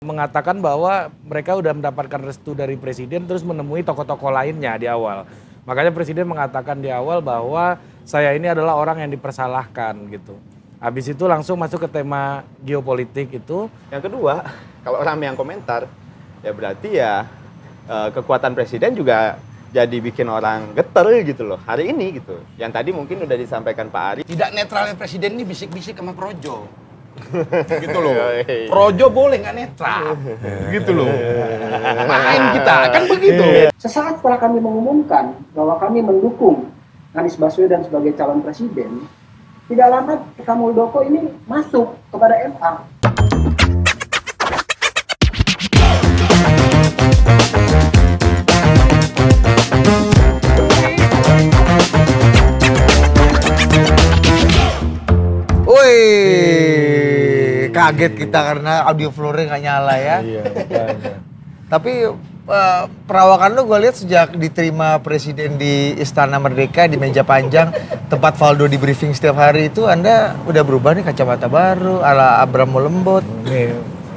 mengatakan bahwa mereka udah mendapatkan restu dari presiden terus menemui tokoh-tokoh lainnya di awal. Makanya presiden mengatakan di awal bahwa saya ini adalah orang yang dipersalahkan gitu. Habis itu langsung masuk ke tema geopolitik itu. Yang kedua, kalau orang yang komentar, ya berarti ya kekuatan presiden juga jadi bikin orang geter gitu loh hari ini gitu. Yang tadi mungkin udah disampaikan Pak Ari. Tidak netralnya presiden ini bisik-bisik sama Projo. Gitu loh. Projo boleh nggak netral. Gitu loh. Main kita, kan begitu. Sesaat setelah kami mengumumkan bahwa kami mendukung Anies Baswedan sebagai calon presiden, tidak lama PK Muldoko ini masuk kepada MA. Kaget kita karena audio floor-nya nggak nyala ya. Iya, Tapi perawakan lu gue lihat sejak diterima presiden di Istana Merdeka di meja panjang tempat Valdo di briefing setiap hari itu Anda udah berubah nih, kacamata baru ala Abraham Lembot.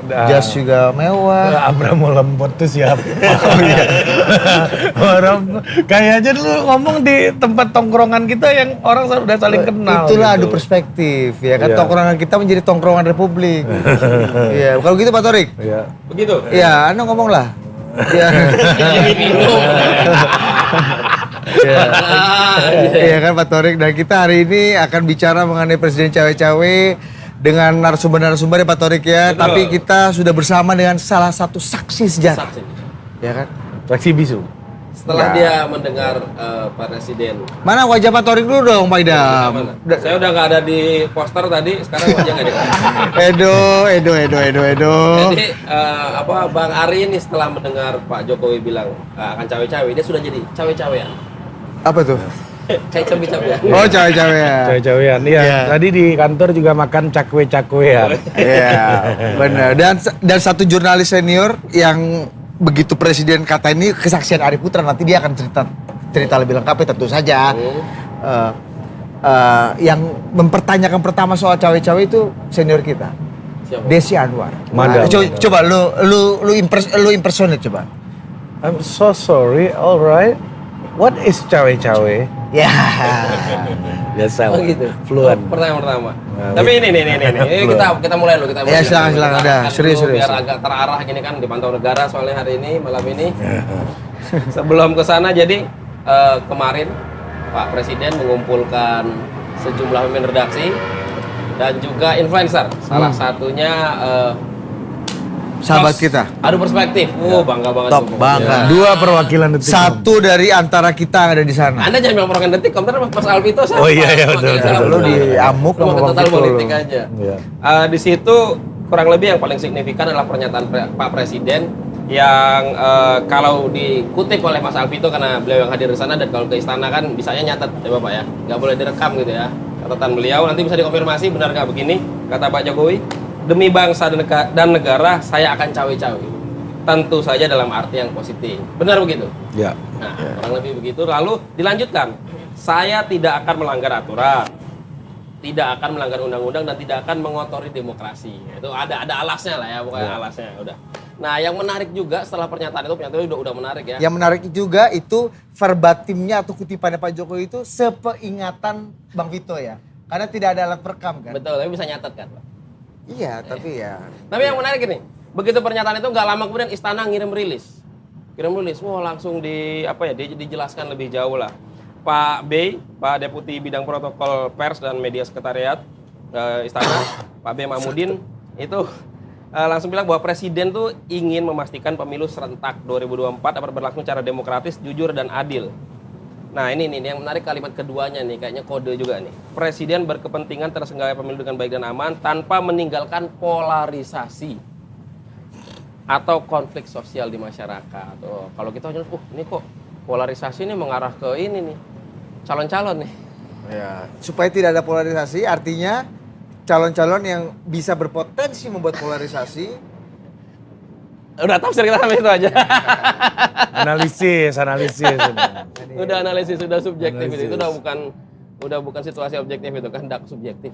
Jas juga mewah. Abraham Lembot tuh siapa? Oh iya. Orang kayaknya lu ngomong di tempat tongkrongan kita yang orang udah saling kenal. Itulah gitu. adu perspektif ya kan, Iya. tongkrongan kita menjadi tongkrongan Republik. Iya, kalau gitu Pak Torik. Iya. Begitu. Iya, Anda ngomong lah. Iya. Iya kan Pak Torik, dan kita hari ini akan bicara mengenai presiden cawe-cawe dengan narasumber-narasumber ya Pak Torik ya. Betul. Tapi kita sudah bersama dengan salah satu saksi sejati. Saksi. Ya kan? Saksi bisu. Setelah Ya. dia mendengar Pak Presiden. Mana wajah Pak Torik dulu dong Pak Idam. Mana? Saya udah nggak ada di poster tadi, sekarang wajah nggak ada. Edo. Jadi Bang Ari ini setelah mendengar Pak Jokowi bilang akan cawe-cawe, dia sudah jadi cawe-cawean. Apa tuh? Kayak cawe-cawean. Oh, cawe-cawe ya. Cawe-cawean. Iya. Iya. Tadi di kantor juga makan cakwe-cakwean. Iya, benar. Dan satu jurnalis senior yang begitu presiden kata ini kesaksian Ari Putra, nanti dia akan cerita lebih lengkapnya tentu saja. Yang mempertanyakan pertama soal cawe-cawe itu senior kita, Siapa? Desi Anwar. Madam. Coba lu impersonate coba. I'm so sorry, alright. What is cawe-cawe? Ya. Biasa Oh lah. gitu. Fluent. Pertanyaan pertama. Nah, Tapi ini kita mulai dulu, Ya, silakan. Dah, serius. Biar agak terarah gini kan, dipantau negara soalnya hari ini malam ini. Sebelum ke sana, jadi kemarin Pak Presiden mengumpulkan sejumlah pemimpin redaksi dan juga influencer. Salah satunya Sahabat Mas kita. Adu Perspektif. Bangga banget. Top, gua. bangga. Dua perwakilan detik. Satu dari antara kita yang ada di sana. Anda jangan bilang program detik, komentar Mas Alvito siapa? Oh iya, betul. Lu diamuk sama Bang total Vito politik lu. aja. Iya. Di situ kurang lebih yang paling signifikan adalah pernyataan Pak Presiden yang kalau dikutip oleh Mas Alvito karena beliau yang hadir di sana, dan kalau ke istana kan bisanya nyatet ya Bapak ya, nggak boleh direkam gitu ya. Catatan beliau nanti bisa dikonfirmasi benar nggak begini, kata Pak Jokowi, demi bangsa dan negara saya akan cawe-cawe. Tentu saja dalam arti yang positif. Benar begitu? Ya. Nah, kurang lebih begitu. Lalu dilanjutkan, saya tidak akan melanggar aturan, tidak akan melanggar undang-undang, dan tidak akan mengotori demokrasi. Itu ada alasnya lah ya, bukan alasnya. Udah. Nah, yang menarik juga setelah pernyataan itu udah menarik ya. Yang menarik juga itu verbatimnya atau kutipannya Pak Jokowi itu sepeingatan Bang Vito ya. Karena tidak ada alat perekam kan. Betul, tapi bisa nyatet kan, Pak. Iya, tapi ya. Tapi yang menarik ini, begitu pernyataan itu nggak lama kemudian istana ngirim rilis. Wah langsung dijelaskan lebih jauh lah. Pak B, Pak Deputi Bidang Protokol Pers dan Media Sekretariat Istana, Pak B Mahmudin itu langsung bilang bahwa Presiden tuh ingin memastikan pemilu serentak 2024 dapat berlangsung secara demokratis, jujur dan adil. Nah ini yang menarik kalimat keduanya nih, kayaknya kode juga nih. Presiden berkepentingan terselenggaranya pemilu dengan baik dan aman tanpa meninggalkan polarisasi atau konflik sosial di masyarakat. Kalau kita ini kok polarisasi ini mengarah ke ini nih, calon-calon nih. Ya, supaya tidak ada polarisasi, artinya calon-calon yang bisa berpotensi membuat polarisasi. Udah tafsir kita sampai itu aja. Analisis. Udah analisis, sudah subjektif itu udah bukan situasi objektif itu kan, dak subjektif.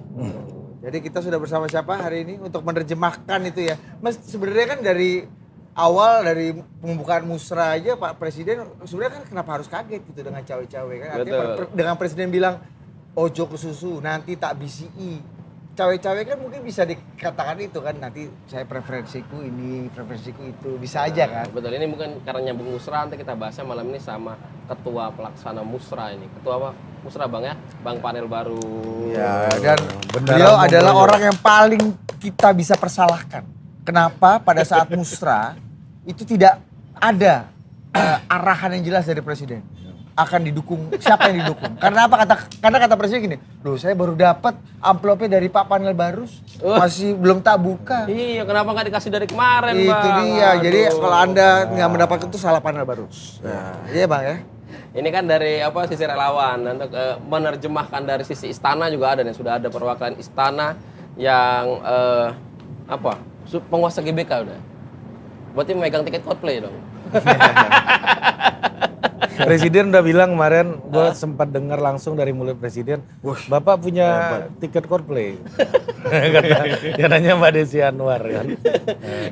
Jadi kita sudah bersama siapa hari ini untuk menerjemahkan itu ya. Mas sebenarnya kan dari awal dari pembukaan musra aja Pak Presiden sebenarnya kan kenapa harus kaget gitu dengan cawe-cawe kan? Artinya dengan Presiden bilang ojo ke susu nanti tak BCI. Cawe-cawe kan mungkin bisa dikatakan itu kan nanti saya preferensiku ini, preferensiku itu bisa aja kan. Betul, ini mungkin karena nyambung musra, nanti kita bahasnya malam ini sama ketua pelaksana musra ini. Ketua apa? Musra Bang ya, Bang Panel baru. Ya, dan beliau adalah orang yang paling kita bisa persalahkan. Kenapa pada saat musra itu tidak ada arahan yang jelas dari Presiden? Akan didukung, siapa yang didukung? Karena apa? Karena kata Presiden gini, loh saya baru dapat amplopnya dari Pak Panel Barus, masih belum tak buka. Iya, kenapa nggak dikasih dari kemarin, Itu Bang? dia, jadi Aduh. kalau Anda nggak mendapatkan itu salah Panel Barus. Nah, iya Bang ya. Ini kan dari apa sisi relawan, untuk menerjemahkan dari sisi istana juga ada nih, sudah ada perwakilan istana yang penguasa GBK udah. Berarti megang tiket Coldplay dong. Presiden udah bilang kemarin, gue sempat dengar langsung dari mulut Presiden, Bapak punya tiket Coldplay. Katanya Mbak Desi Anwar kan.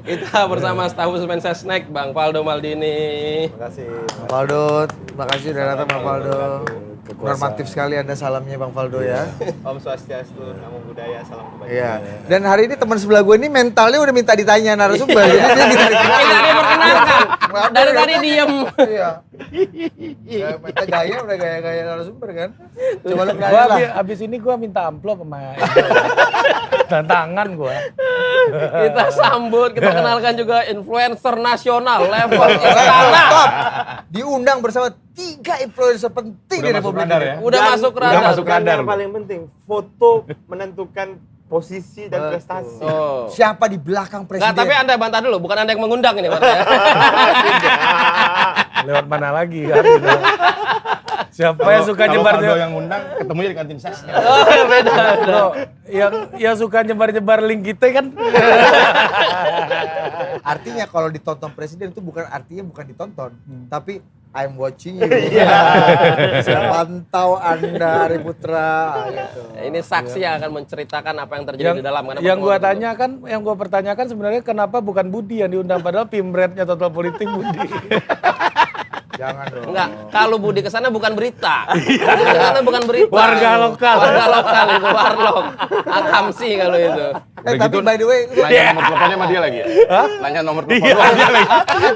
Kita bersama staf khusus Mensesnek, Bang Faldo Maldini. Terima kasih. Bang Faldo, terima kasih udah datang Bang Faldo. Normatif sekali Anda salamnya Bang Faldo ya. Om Swastiastu, Namo Buddhaya, salam kebaikan. Iya. Dan hari ini teman sebelah gue ini mentalnya udah minta ditanya narasumber. Jadi dia minta ditanya. Kita perkenalkan. Dari tadi diem. Iya. Minta gaya udah gaya-gaya narasumber kan. Coba lu Gua kenalin lah. abis ini gue minta amplop sama tantangan gue. Kita sambut, kita kenalkan juga influencer nasional level istana. Top. Diundang bersama 3 influencer penting di Republik ini. Udah masuk radar. Yang paling penting, foto menentukan posisi dan prestasi. Oh. Siapa di belakang Presiden? Nggak, tapi Anda bantah dulu, bukan Anda yang mengundang ini, Pak. Lewat mana lagi kan? Gitu. Siapa yang suka nyebar-nyebar? yang undang ketemunya di kantin ses. Oh, beda. Bro, yang suka nyebar-nyebar link kita kan? Artinya kalau ditonton Presiden itu artinya bukan ditonton, tapi I'm watching you. Saya pantau Anda, Ari Putra. Gitu. Ini saksi yang akan menceritakan apa yang terjadi di dalam. Karena Yang pertemuan yang gua pertanyakan sebenarnya kenapa bukan Budi yang diundang padahal pimretnya Total Politik Budi. Jangan dong. Enggak, kalau Budi kesana bukan berita. Budi kesana bukan berita. Warga lokal. Warga lokal itu, warlok. Akamsi kalau itu. Tapi by the way, Nanya nomor teleponnya sama dia lagi ya? Nanya nomor teleponnya sama dia lagi.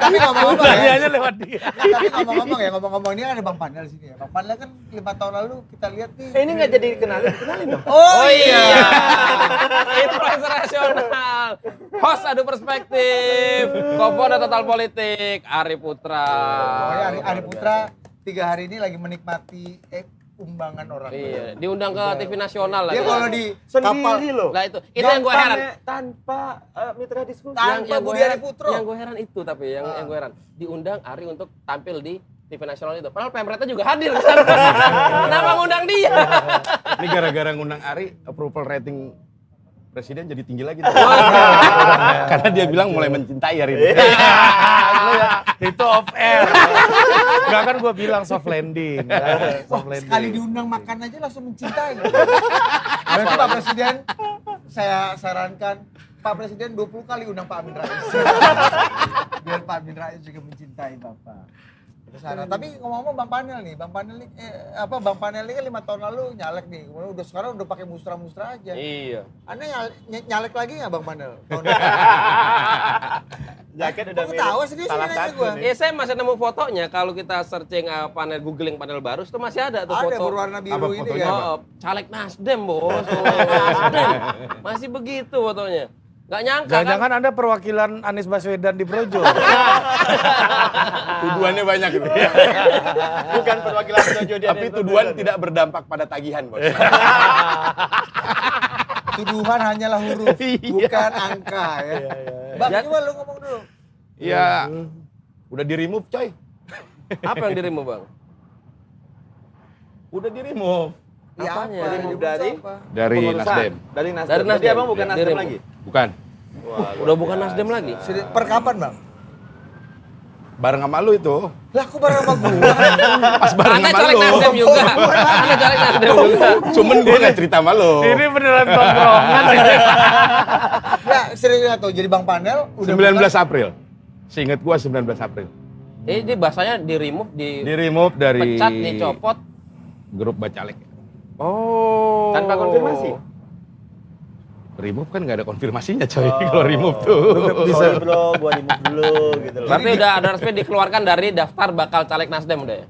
tapi ngomong-ngomong ya. Tanyanya lewat dia. Tapi ngomong-ngomong ini kan ada Bang Panel sini ya. Bang Panel kan 5 tahun lalu kita lihat nih. Ini nggak jadi kenalin dong. Oh iya. Influencer nasional. Host Adu Perspektif. Co-founder Total Politik, Ari Putra. Pokoknya Ari Putra 3 hari ini lagi menikmati umbangan orang. Iya, diundang ke TV nasional lah. Dia kalau di kapal Sendiri loh. Lah itu yang gue heran. Tanpa mitra diskusi. Tanpa Budi Ari Putro. Yang gue heran itu tapi yang gue heran diundang Ari untuk tampil di TV nasional itu. Padahal Pemretnya juga hadir ke sana. Kenapa ngundang dia? Ini gara-gara ngundang Ari, approval rating Presiden jadi tinggi lagi. Karena dia bilang mulai mencintai hari ini. Itu off air. Enggak kan gua bilang soft landing. Soft landing. Sekali diundang makan aja langsung mencintai. Berarti Pak Presiden, saya sarankan Pak Presiden 20 kali undang Pak Amin Rais. Biar Pak Amin Rais juga mencintai Bapak. Tapi ngomong-ngomong Bang Panel nih Bang Panel ini kan 5 tahun lalu nyalek nih, kemudian sekarang udah pakai musra-musra aja. Iya. Anda nyalek lagi nggak Bang Panel? Jaket udah Kamu tahu serius salah ini nanya satu gua. nih. Iya, saya masih nemu fotonya. Kalau kita searching googling panel baru itu masih ada tuh Ada foto. berwarna biru Apa ini fotonya, kan. Bang? Oh, caleg Nasdem, Bos. Nasdem. Masih begitu fotonya. Gak nyangka kan? Jangan-jangan Anda perwakilan Anies Baswedan di Projo. Tuduhannya banyak gitu. Bukan perwakilan Projo dia. Tapi tuduhan tidak berdampak pada tagihan, Bos. Tuduhan hanyalah huruf, bukan angka ya. Bang, coba lu ngomong dulu. Iya. Udah di-remove, coy. Apa yang dirimu, Bang? Udah di-remove. Ya, Apanya? apa? Di-remove Di-remove dari? apa? Dari Kepengurusan. Nasdem. Dari Nasdem. Dari Jadi Nasdem. abang bukan Nasdem Dirimu. lagi? Bukan. Wah, Udah bukan Nasdem lagi. Per kapan Bang? Bareng sama lu itu. Lah kok bareng sama gua? Pas bareng Anda sama caleg lu. Nasdem juga. Anda caleg Nasdem juga. Cuman gue gak cerita sama lu. Ini beneran tongkrongan. Ya serius nggak tahu jadi Bang Panel udah 19 April. Seingat gua 19 April. Ini bahasanya di remove, Di remove dari pecat, dicopot. grup Bacalek. Oh. Tanpa konfirmasi. Remove kan nggak ada konfirmasinya coy kalau remove tuh. Sorry bro, gua remove dulu gitu loh. Berarti udah ada resmi dikeluarkan dari daftar bakal caleg Nasdem udah ya?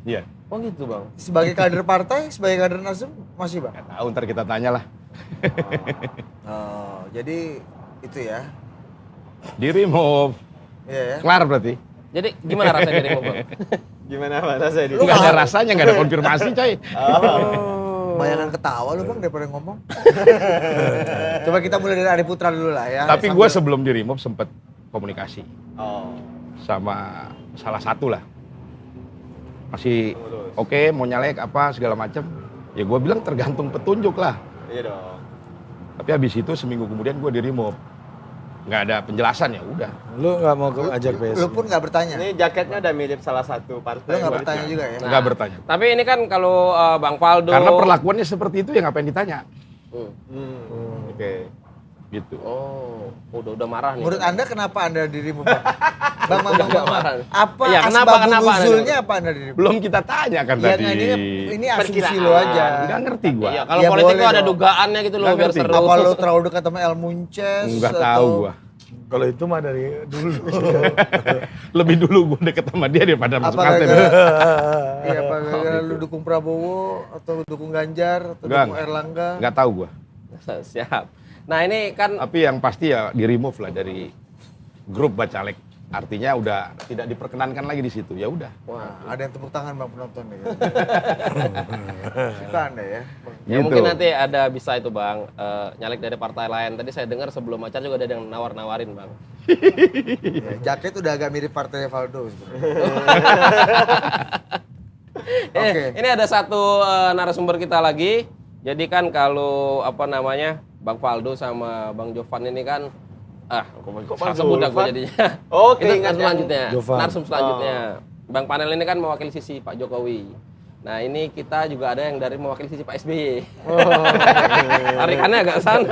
Iya. Oh gitu bang. sebagai kader partai, sebagai kader Nasdem masih Bang. Nggak tahu ntar kita tanya lah. Oh, jadi itu ya. Di remove. Iya ya. Kelar berarti. Jadi gimana rasanya di remove bang? Gimana mana saya di Nggak ada rasanya, nggak ada konfirmasi coy. Bayangan ketawa lu Bang daripada ngomong. Coba kita mulai dari Ari Putra dulu lah ya. Tapi gue sebelum di remove sempet komunikasi Oh. sama salah satu lah. Masih oke mau nyalek apa segala macam. Ya gue bilang tergantung petunjuk lah. Iya dong. Tapi habis itu seminggu kemudian gue di remove. Nggak ada penjelasan ya udah. Lu nggak mau ajak PSI? Lu pun nggak bertanya. Ini jaketnya udah mirip salah satu partai. Lu nggak bertanya juga ya. Nggak bertanya. Tapi ini kan kalau Bang Faldo. Karena perlakuannya seperti itu ya ngapain ditanya. Oke. Gitu. Oh, udah marah nih. Menurut Anda kenapa Anda di remove Bang? Bang, apa Iya, kenapa asbabun Anda nuzulnya apa Anda di remove? Belum kita tanya kan Ya, tadi. nggak, ini asumsi Perkiraan. lo aja. Nggak ngerti gua. Iya, kalau Ya, politik boleh tuh ada dong. dugaannya gitu loh Nggak biar ngerti. seru. Apa lo terlalu dekat sama El Munces? Nggak atau- tahu gua. Kalau itu mah dari dulu. Lebih dulu gua deket sama dia daripada masuk Apa partai. gara-gara iya, apa gara-gara lu dukung Prabowo atau dukung Ganjar atau Nggak, dukung Erlangga? Nggak tahu gua. Siap. Nah ini kan Tapi yang pasti ya di remove lah dari grup Bacalek. Artinya udah tidak diperkenankan lagi di situ. Ya udah. Wah, ada yang tepuk tangan Bang penonton nih. Suka Anda ya. ya Gitu. mungkin nanti ada bisa itu bang nyalek dari partai lain. Tadi saya dengar sebelum acara juga ada yang nawar-nawarin bang. Ya, jaket udah agak mirip partai Valdo sebenarnya. Oke. Ini ada satu narasumber kita lagi. Jadi kan kalau apa namanya Bang Faldo sama Bang Jovan ini kan kok Bang sebut dah gue Jovan? jadinya. Oh, Itu keingat narsum yang selanjutnya. Jovan. Narsum selanjutnya. Bang Panel ini kan mewakili sisi Pak Jokowi. Nah ini kita juga ada yang dari mewakili sisi Pak SBY. Tarikannya agak sana.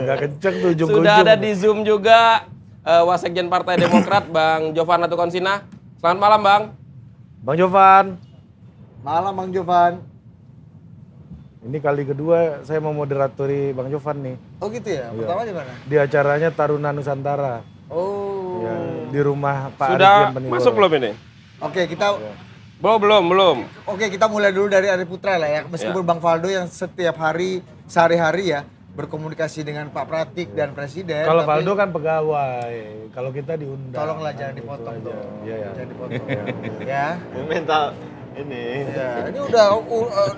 Agak kenceng tuh ujung-ujung. Sudah ada di Zoom juga Wasekjen Partai Demokrat Bang Jovan Latukonsina. Selamat malam Bang. Bang Jovan. Malam Bang Jovan. Ini kali kedua saya mau moderatori Bang Jovan nih. Oh gitu ya? Pertama di mana? Di acaranya Taruna Nusantara. Oh. Ya, di rumah Pak Sudah Arifin Penigoro. masuk belum ini? Oke, kita Belum. Oke, kita mulai dulu dari Ari Putra lah ya. Meskipun Bang Faldo yang setiap hari sehari-hari ya berkomunikasi dengan Pak Pratik dan Presiden. Kalau tapi Valdo kan pegawai, kalau kita diundang. tolonglah jangan Gitu dipotong aja. dong. Iya, iya. Jangan dipotong. Ya. Mental ini. Ya, ini udah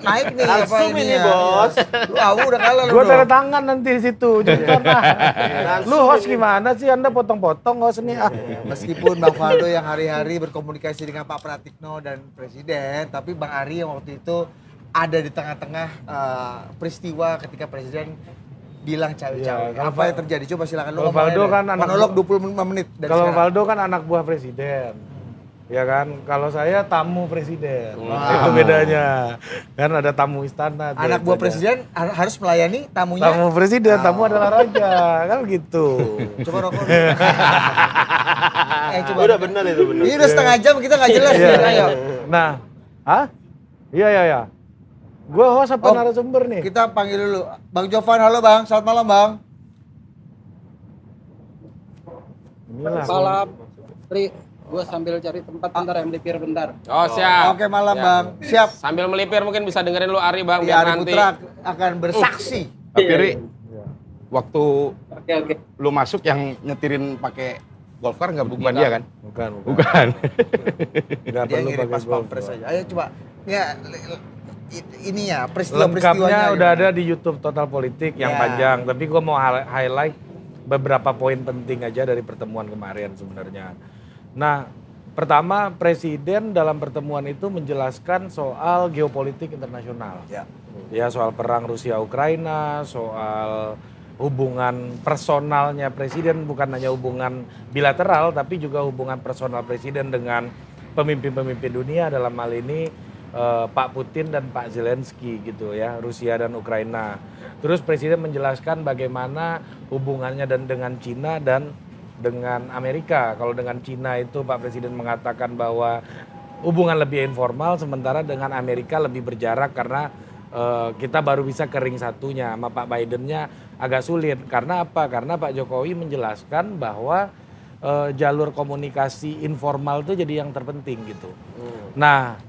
naik nih Langsung apa ini, ya. Bos. Lu udah kalah lu. Gua bro. tanda tangan nanti di situ. Jangan Lu host gimana sih? Anda potong-potong host nih. Meskipun Bang Faldo yang hari-hari berkomunikasi dengan Pak Pratikno dan Presiden, tapi Bang Ari yang waktu itu ada di tengah-tengah peristiwa ketika Presiden bilang cawe-cawe. Iya, kalau Apa yang terjadi? Coba silakan lu kalau ngomong Faldo aja. kan anak monolog 25 menit dari Kalau sekarang. Valdo kan anak buah presiden. Ya kan, kalau saya tamu presiden. Itu bedanya. Kan ada tamu istana. tuh, Anak buah beda. presiden harus melayani tamunya. Tamu presiden, tamu adalah raja. Kan gitu. Coba rokok. Coba. Udah benar itu benar. Ini udah setengah jam kita nggak jelas Iya. nih. Ayo. Nah, Iya. Gua host apa Oh, narasumber nih? Kita panggil dulu. Bang Jovan, halo Bang. Selamat malam Bang. Inilah. Malam, Pri. Gue sambil cari tempat bentar yang melipir bentar. Oh siap. Oke malam Siap. Bang. Siap. Sambil melipir mungkin bisa dengerin lu Ari Bang Iya, biar Ari nanti. Putra akan bersaksi. Tapi Ri, waktu Oke. lu masuk yang nyetirin pakai golf car nggak bukan dia kan? Bukan. Bukan. Nggak Dia perlu ngirim pakai pas golf. pampres aja. Ayo coba. Ya, ini ya Lengkapnya peristiwa-peristiwanya. udah gitu. ada di YouTube Total Politik yang Ya. panjang, tapi gua mau highlight beberapa poin penting aja dari pertemuan kemarin sebenarnya. Nah, pertama Presiden dalam pertemuan itu menjelaskan soal geopolitik internasional. Ya. Ya, soal perang Rusia Ukraina, soal hubungan personalnya presiden, bukan hanya hubungan bilateral tapi juga hubungan personal presiden dengan pemimpin-pemimpin dunia, dalam hal ini Pak Putin dan Pak Zelensky gitu ya, Rusia dan Ukraina. Terus presiden menjelaskan bagaimana hubungannya dengan Cina dan dengan Amerika. Kalau dengan Cina itu Pak Presiden mengatakan bahwa hubungan lebih informal, sementara dengan Amerika lebih berjarak karena kita baru bisa ke ring satunya. Sama Pak Bidennya agak sulit. Karena apa? Karena Pak Jokowi menjelaskan bahwa jalur komunikasi informal itu jadi yang terpenting gitu. Nah,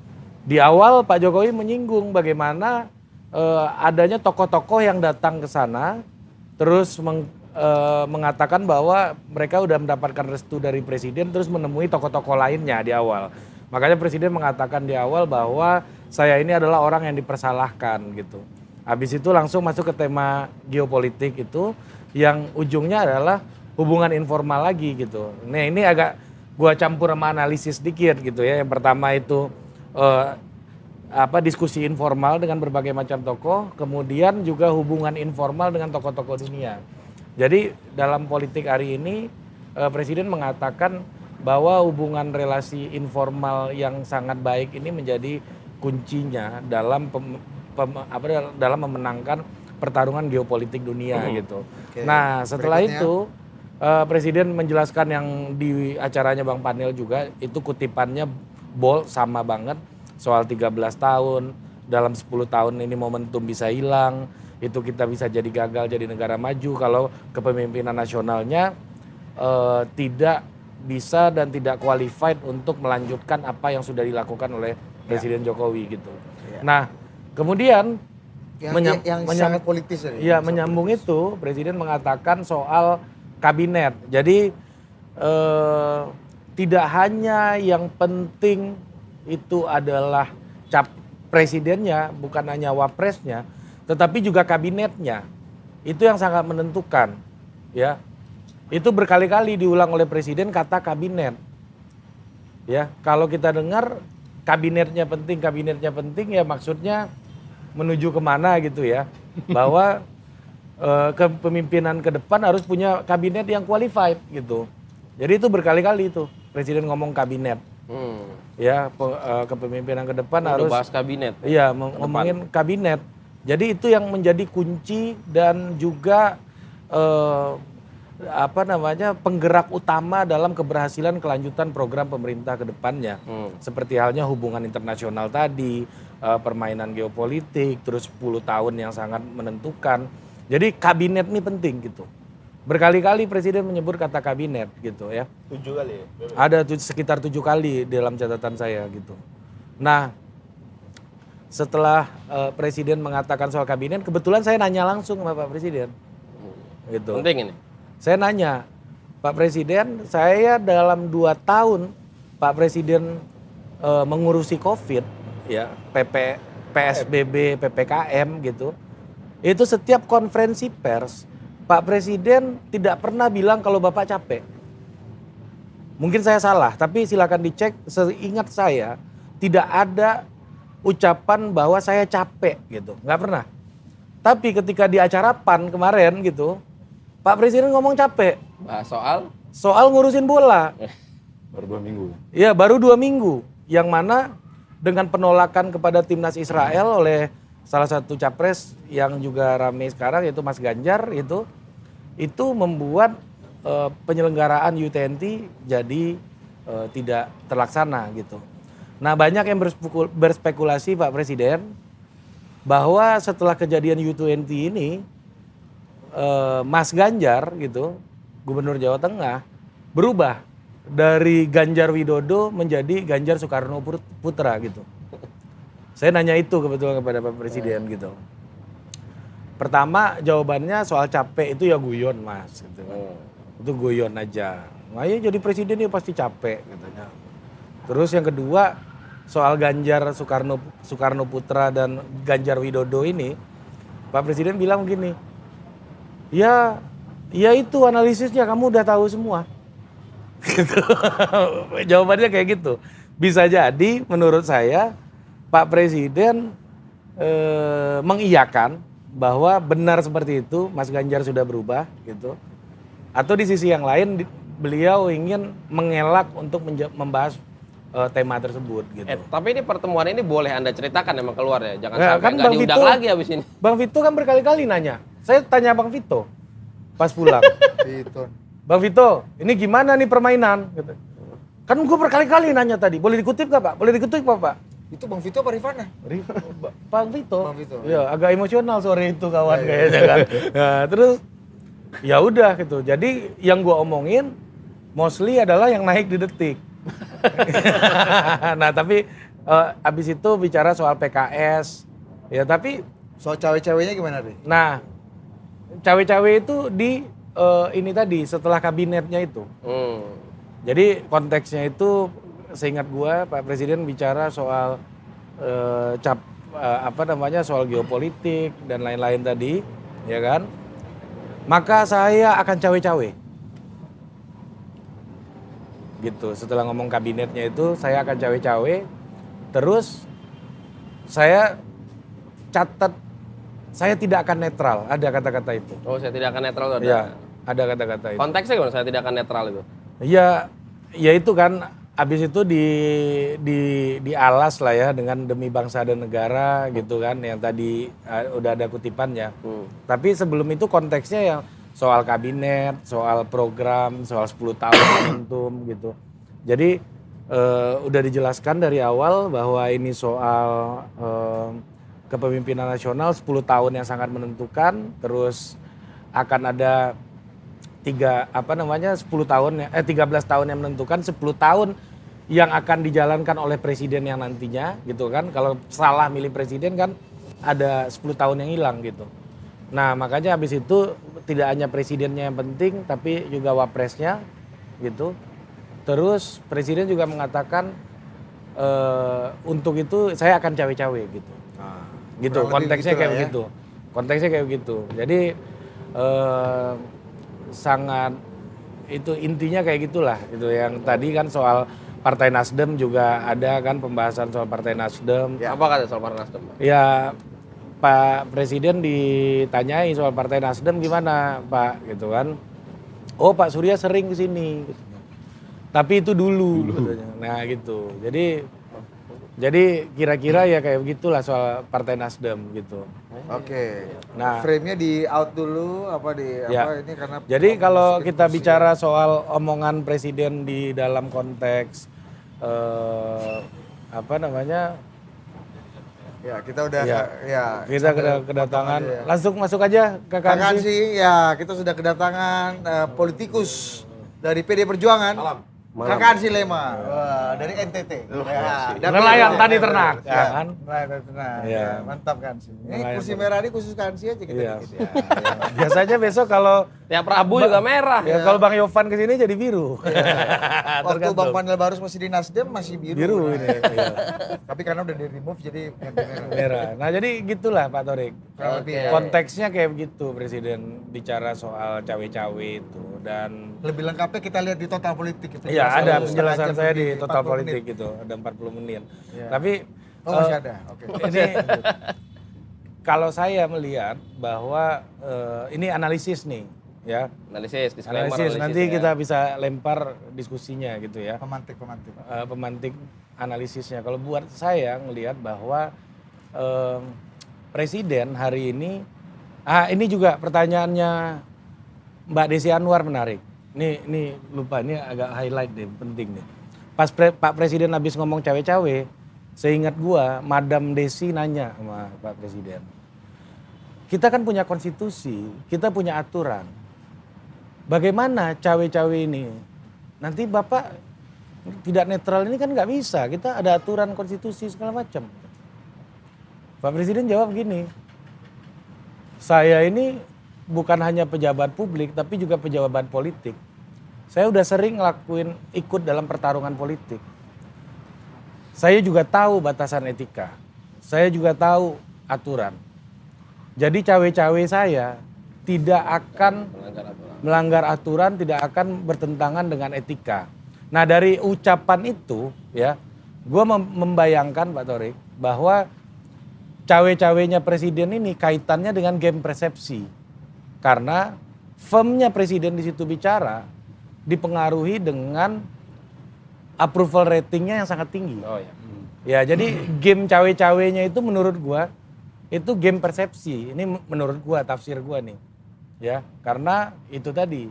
di awal Pak Jokowi menyinggung bagaimana adanya tokoh-tokoh yang datang ke sana terus mengatakan bahwa mereka udah mendapatkan restu dari presiden terus menemui tokoh-tokoh lainnya di awal. Makanya presiden mengatakan di awal bahwa saya ini adalah orang yang dipersalahkan gitu. Habis itu langsung masuk ke tema geopolitik itu yang ujungnya adalah hubungan informal lagi gitu. Nah, ini agak gua campur sama analisis dikit gitu ya. Yang pertama itu diskusi informal dengan berbagai macam tokoh, kemudian juga hubungan informal dengan tokoh-tokoh dunia. Jadi dalam politik hari ini presiden mengatakan bahwa hubungan relasi informal yang sangat baik ini menjadi kuncinya dalam dalam memenangkan pertarungan geopolitik dunia gitu. Oke. Nah, setelah Berikutnya. itu presiden menjelaskan yang di acaranya Bang Panel juga itu kutipannya bold sama banget soal 13 tahun, dalam 10 tahun ini momentum bisa hilang, itu kita bisa jadi gagal jadi negara maju kalau kepemimpinan nasionalnya tidak bisa dan tidak qualified untuk melanjutkan apa yang sudah dilakukan oleh Presiden Jokowi gitu. Ya. Nah, kemudian yang sangat politis ya. iya, menyambung itu presiden mengatakan soal kabinet. Jadi tidak hanya yang penting itu adalah presidennya, bukan hanya wapresnya, tetapi juga kabinetnya. Itu yang sangat menentukan, ya. Itu berkali-kali diulang oleh presiden kata kabinet. Ya, kalau kita dengar kabinetnya penting ya maksudnya menuju kemana gitu ya. Bahwa kepemimpinan ke depan harus punya kabinet yang qualified gitu. Jadi itu berkali-kali itu presiden ngomong kabinet. Ya, kepemimpinan ke depan harus bahas kabinet. Iya, ngomongin kabinet. Jadi itu yang menjadi kunci dan juga penggerak utama dalam keberhasilan kelanjutan program pemerintah ke depannya. Seperti halnya hubungan internasional tadi, permainan geopolitik, terus 10 tahun yang sangat menentukan. Jadi kabinet ini penting gitu. Berkali-kali presiden menyebut kata kabinet gitu ya. 7 kali ya? Ada sekitar 7 kali dalam catatan saya gitu. Nah, setelah presiden mengatakan soal kabinet, kebetulan saya nanya langsung sama Pak Presiden. Gitu. Penting ini. Saya nanya, Pak Presiden, saya dalam 2 tahun Pak Presiden mengurusi COVID, ya, PSBB, PPKM gitu. Itu setiap konferensi pers, Pak Presiden tidak pernah bilang kalau Bapak capek. Mungkin saya salah, tapi silakan dicek. Seingat saya tidak ada ucapan bahwa saya capek gitu, nggak pernah. Tapi ketika di acara PAN kemarin gitu, Pak Presiden ngomong capek. Bahas Soal ngurusin bola. Baru 2 minggu. Iya, baru 2 minggu. Yang mana dengan penolakan kepada timnas Israel oleh salah satu capres yang juga ramai sekarang yaitu Mas Ganjar itu membuat penyelenggaraan U20 jadi tidak terlaksana gitu. Nah, banyak yang berspekulasi Pak Presiden bahwa setelah kejadian U20 ini Mas Ganjar gitu, Gubernur Jawa Tengah berubah dari Ganjar Widodo menjadi Ganjar Soekarno Putra gitu. Saya nanya itu kebetulan kepada Pak Presiden gitu. Pertama jawabannya soal capek itu ya guyon Mas gitu kan. Itu guyon aja. Nah, ya jadi presiden ya pasti capek katanya. Terus yang kedua soal Ganjar Soekarno Putra dan Ganjar Widodo ini, Pak Presiden bilang begini, ya itu analisisnya kamu udah tahu semua. Gitu. Jawabannya kayak gitu. Bisa jadi menurut saya Pak Presiden mengiyakan bahwa benar seperti itu, Mas Ganjar sudah berubah gitu. Atau di sisi yang lain beliau ingin mengelak untuk membahas tema tersebut gitu. Tapi ini pertemuan ini boleh Anda ceritakan emang keluar ya? Jangan Nah, sampai kan nggak Bang diundang Vito- lagi habis ini. Bang Vito kan berkali-kali nanya. Saya tanya Bang Vito pas pulang. Gitu. Bang Vito, ini gimana nih permainan? Gitu. Kan gue berkali-kali nanya tadi. Boleh dikutip nggak Pak? Boleh dikutip nggak Pak? Itu Bang Vito apa Rifana? Bang Vito. Bang Vito. Iya, agak emosional sore itu kawan kayaknya kan. Nah, terus ya udah gitu. Jadi yang gua omongin mostly adalah yang naik di detik. Nah, tapi abis itu bicara soal PKS. Ya, tapi Soal cawe-cawenya gimana deh? nah cawe-cawe itu di ini tadi setelah kabinetnya itu. Jadi konteksnya itu seingat gua Pak Presiden bicara soal soal geopolitik dan lain-lain tadi, ya kan? Maka saya akan cawe-cawe. Gitu. Setelah ngomong kabinetnya itu saya akan cawe-cawe. Terus saya catat saya tidak akan netral, ada kata-kata itu. Oh, saya tidak akan netral tuh ada. Iya, ada kata-kata itu. Konteksnya gimana saya tidak akan netral itu? Ya, ya itu kan abis itu dialas lah ya dengan demi bangsa dan negara gitu kan yang tadi udah ada kutipannya. Tapi sebelum itu konteksnya yang soal kabinet, soal program, soal 10 tahun momentum gitu. Jadi udah dijelaskan dari awal bahwa ini soal kepemimpinan nasional 10 tahun yang sangat menentukan, terus akan ada 13 tahun yang menentukan, 10 tahun yang akan dijalankan oleh presiden yang nantinya gitu kan. Kalau salah milih presiden kan ada 10 tahun yang hilang gitu. Nah, makanya habis itu tidak hanya presidennya yang penting tapi juga wapresnya gitu. Terus presiden juga mengatakan untuk itu saya akan cawe-cawe gitu. Gitu, konteksnya kayak begitu. Konteksnya kayak begitu. Jadi sangat itu intinya kayak gitulah gitu. Yang tadi kan soal Partai Nasdem juga ada kan pembahasan soal Partai Nasdem. Apa kata soal Partai Nasdem? Ya Pak Presiden ditanyai soal Partai Nasdem gimana Pak gitu kan. Oh Pak Surya sering kesini. Tapi itu dulu. Katanya. Nah gitu. Jadi kira-kira ya kayak begitulah soal Partai Nasdem gitu. Oke. Nah, Frame-nya di out dulu ini karena jadi kalau kita bicara soal omongan presiden di dalam konteks ya kita udah kita kedatangan langsung masuk aja ke Kang Kansi. Kansi, ya kita sudah kedatangan politikus dari PD Perjuangan. Kang Kansi Lema, dari NTT. Nelayan tani ternak, ya kan? Nelayan ternak. Iya. Mantap Kansi. Ini Nelayan kursi merah ini khusus Kansi aja kita Iya. dikit ya. Biasanya besok kalau Tiap Rabu juga merah. ya kalau Bang Yovan kesini jadi biru. Waktu Bang Panel Barus masih di Nasdem masih biru. Biru ini. Iya. Tapi karena udah di remove jadi ganti merah. Merah. Nah jadi gitulah Pak Torik. Kurang lebih ya. Konteksnya kayak begitu presiden bicara soal cawe-cawe itu dan Lebih lengkapnya kita lihat di Total Politik itu. iya ada Setengah penjelasan jam saya di lebih, Total 40 Politik menit. gitu ada 40 menit. Iya. Tapi Masih ada. Oke. ini kalau saya melihat bahwa ini analisis nih ya. Analisis, disclaimer Analisis nanti ya. kita bisa lempar diskusinya gitu ya. Pemantik. Pemantik analisisnya. Kalau buat saya ngelihat bahwa presiden hari ini juga pertanyaannya Mbak Desi Anwar menarik. Ini lupa, ini agak highlight deh, penting nih. Pas Pak Presiden habis ngomong cawe-cawe, seingat gua Madam Desi nanya sama Pak Presiden. Kita kan punya konstitusi, kita punya aturan. Bagaimana cawe-cawe ini? Nanti Bapak tidak netral ini kan nggak bisa, kita ada aturan konstitusi segala macam. Pak Presiden jawab gini, saya ini bukan hanya pejabat publik tapi juga pejabat politik. Saya udah sering ikut dalam pertarungan politik. Saya juga tahu batasan etika. Saya juga tahu aturan. Jadi cawe-cawe saya tidak akan melanggar aturan, tidak akan bertentangan dengan etika. Nah dari ucapan itu ya, gue membayangkan Pak Torik bahwa cawe-cawenya presiden ini kaitannya dengan game persepsi. Karena firmnya presiden di situ bicara dipengaruhi dengan approval ratingnya yang sangat tinggi. Oh ya. Ya, jadi game cawe-cawenya itu menurut gua itu game persepsi. Ini menurut gua, tafsir gua nih. Ya, karena itu tadi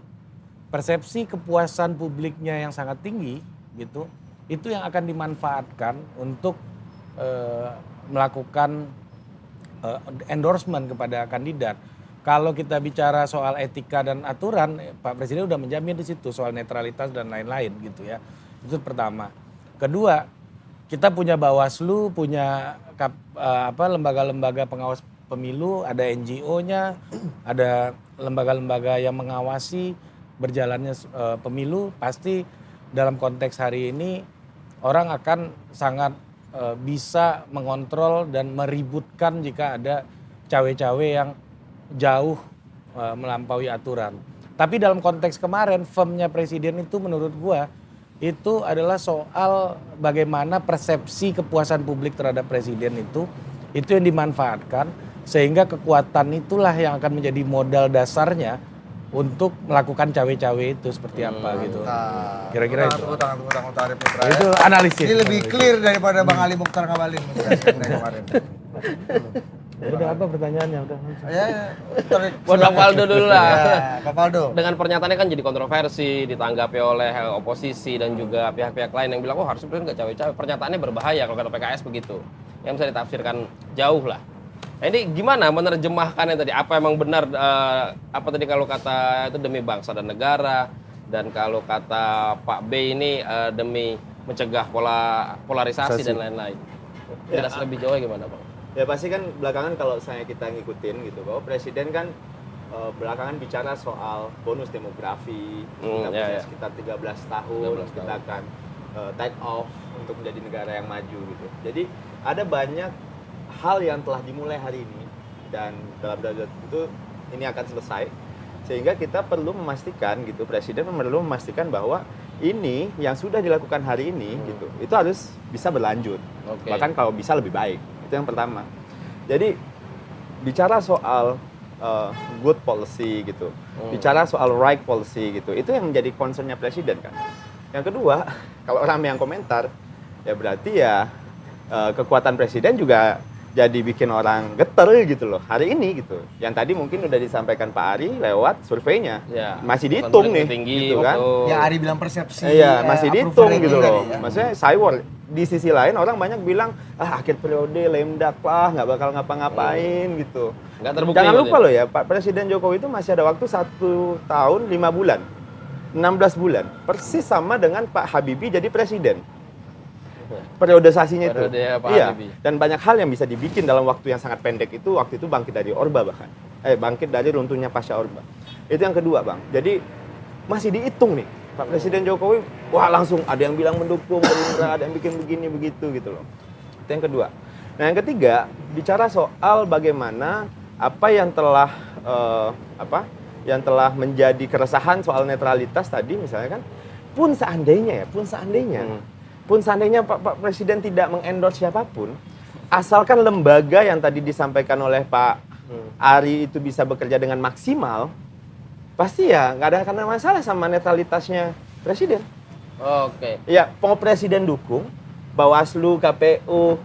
persepsi kepuasan publiknya yang sangat tinggi gitu, itu yang akan dimanfaatkan untuk melakukan endorsement kepada kandidat. Kalau kita bicara soal etika dan aturan, Pak Presiden udah menjamin di situ soal netralitas dan lain-lain gitu ya. Itu pertama. Kedua, kita punya Bawaslu, punya lembaga-lembaga pengawas pemilu, ada NGO-nya, ada lembaga-lembaga yang mengawasi berjalannya pemilu. Pasti dalam konteks hari ini orang akan sangat bisa mengontrol dan meributkan jika ada cawe-cawe yang jauh melampaui aturan. Tapi dalam konteks kemarin firmnya presiden itu menurut gua itu adalah soal bagaimana persepsi kepuasan publik terhadap presiden itu yang dimanfaatkan sehingga kekuatan itulah yang akan menjadi modal dasarnya untuk melakukan cawe-cawe itu seperti apa gitu. Kira-kira itu. Tepuk tangan untuk Arif Putra. Itu analisis. Ini lebih clear daripada Bang Ali Mokhtar Ngabalin menjelaskan dari kemarin. Udah apa pertanyaannya udah. Ya, Buat Bang Faldo dulu lah. Ya, Pak Faldo. Dengan pernyataannya kan jadi kontroversi, ditanggapi oleh oposisi dan juga pihak-pihak lain yang bilang, oh harusnya presiden nggak cawe-cawe. Pernyataannya berbahaya kalau kata PKS begitu. Yang bisa ditafsirkan jauh lah. Nah, ini gimana menerjemahkannya tadi? Apa emang benar, apa tadi kalau kata itu demi bangsa dan negara, dan kalau kata Pak B ini demi mencegah polarisasi dan lain-lain. Jelas lebih jauh gimana Bang? Ya pasti kan belakangan kalau kita ngikutin gitu bahwa presiden kan belakangan bicara soal bonus demografi, kita punya sekitar 13 tahun, kita akan take off untuk menjadi negara yang maju gitu. Jadi ada banyak hal yang telah dimulai hari ini dan dalam itu ini akan selesai, sehingga kita perlu memastikan gitu, presiden perlu memastikan bahwa ini yang sudah dilakukan hari ini gitu, itu harus bisa berlanjut, bahkan kalau bisa lebih baik. Itu yang pertama. Jadi bicara soal good policy gitu, bicara soal right policy gitu, itu yang menjadi concernnya presiden kan. Yang kedua, kalau orang yang komentar, ya berarti ya kekuatan presiden juga jadi bikin orang geter gitu loh hari ini gitu. Yang tadi mungkin udah disampaikan Pak Ari lewat surveinya, masih dihitung nih, tinggi, gitu kan? Ya Ari bilang persepsi. Iya, masih dihitung gitu loh. Ya. Maksudnya cyber. Di sisi lain orang banyak bilang akhir periode lemdak lah, nggak bakal ngapa-ngapain gitu. Nggak terbukti. Jangan lupa loh ya, Pak Presiden Jokowi itu masih ada waktu 1 tahun 5 bulan, 16 bulan, persis sama dengan Pak Habibie jadi presiden. Periodisasinya itu. Iya. Dan banyak hal yang bisa dibikin dalam waktu yang sangat pendek itu. Waktu itu bangkit dari Orba bahkan. Bangkit dari runtuhnya pasca Orba. Itu yang kedua, Bang. Jadi masih dihitung nih. Pak Presiden Jokowi, wah langsung ada yang bilang mendukung Gerindra, ada yang bikin begini begitu gitu loh. Itu yang kedua. Nah, yang ketiga, bicara soal bagaimana apa yang telah menjadi keresahan soal netralitas tadi misalnya kan, pun seandainya Pak Presiden tidak mengendorse siapapun, asalkan lembaga yang tadi disampaikan oleh Pak Ari itu bisa bekerja dengan maksimal, pasti ya nggak ada masalah sama netralitasnya presiden. Oke. Ya, mau presiden dukung, Bawaslu, KPU,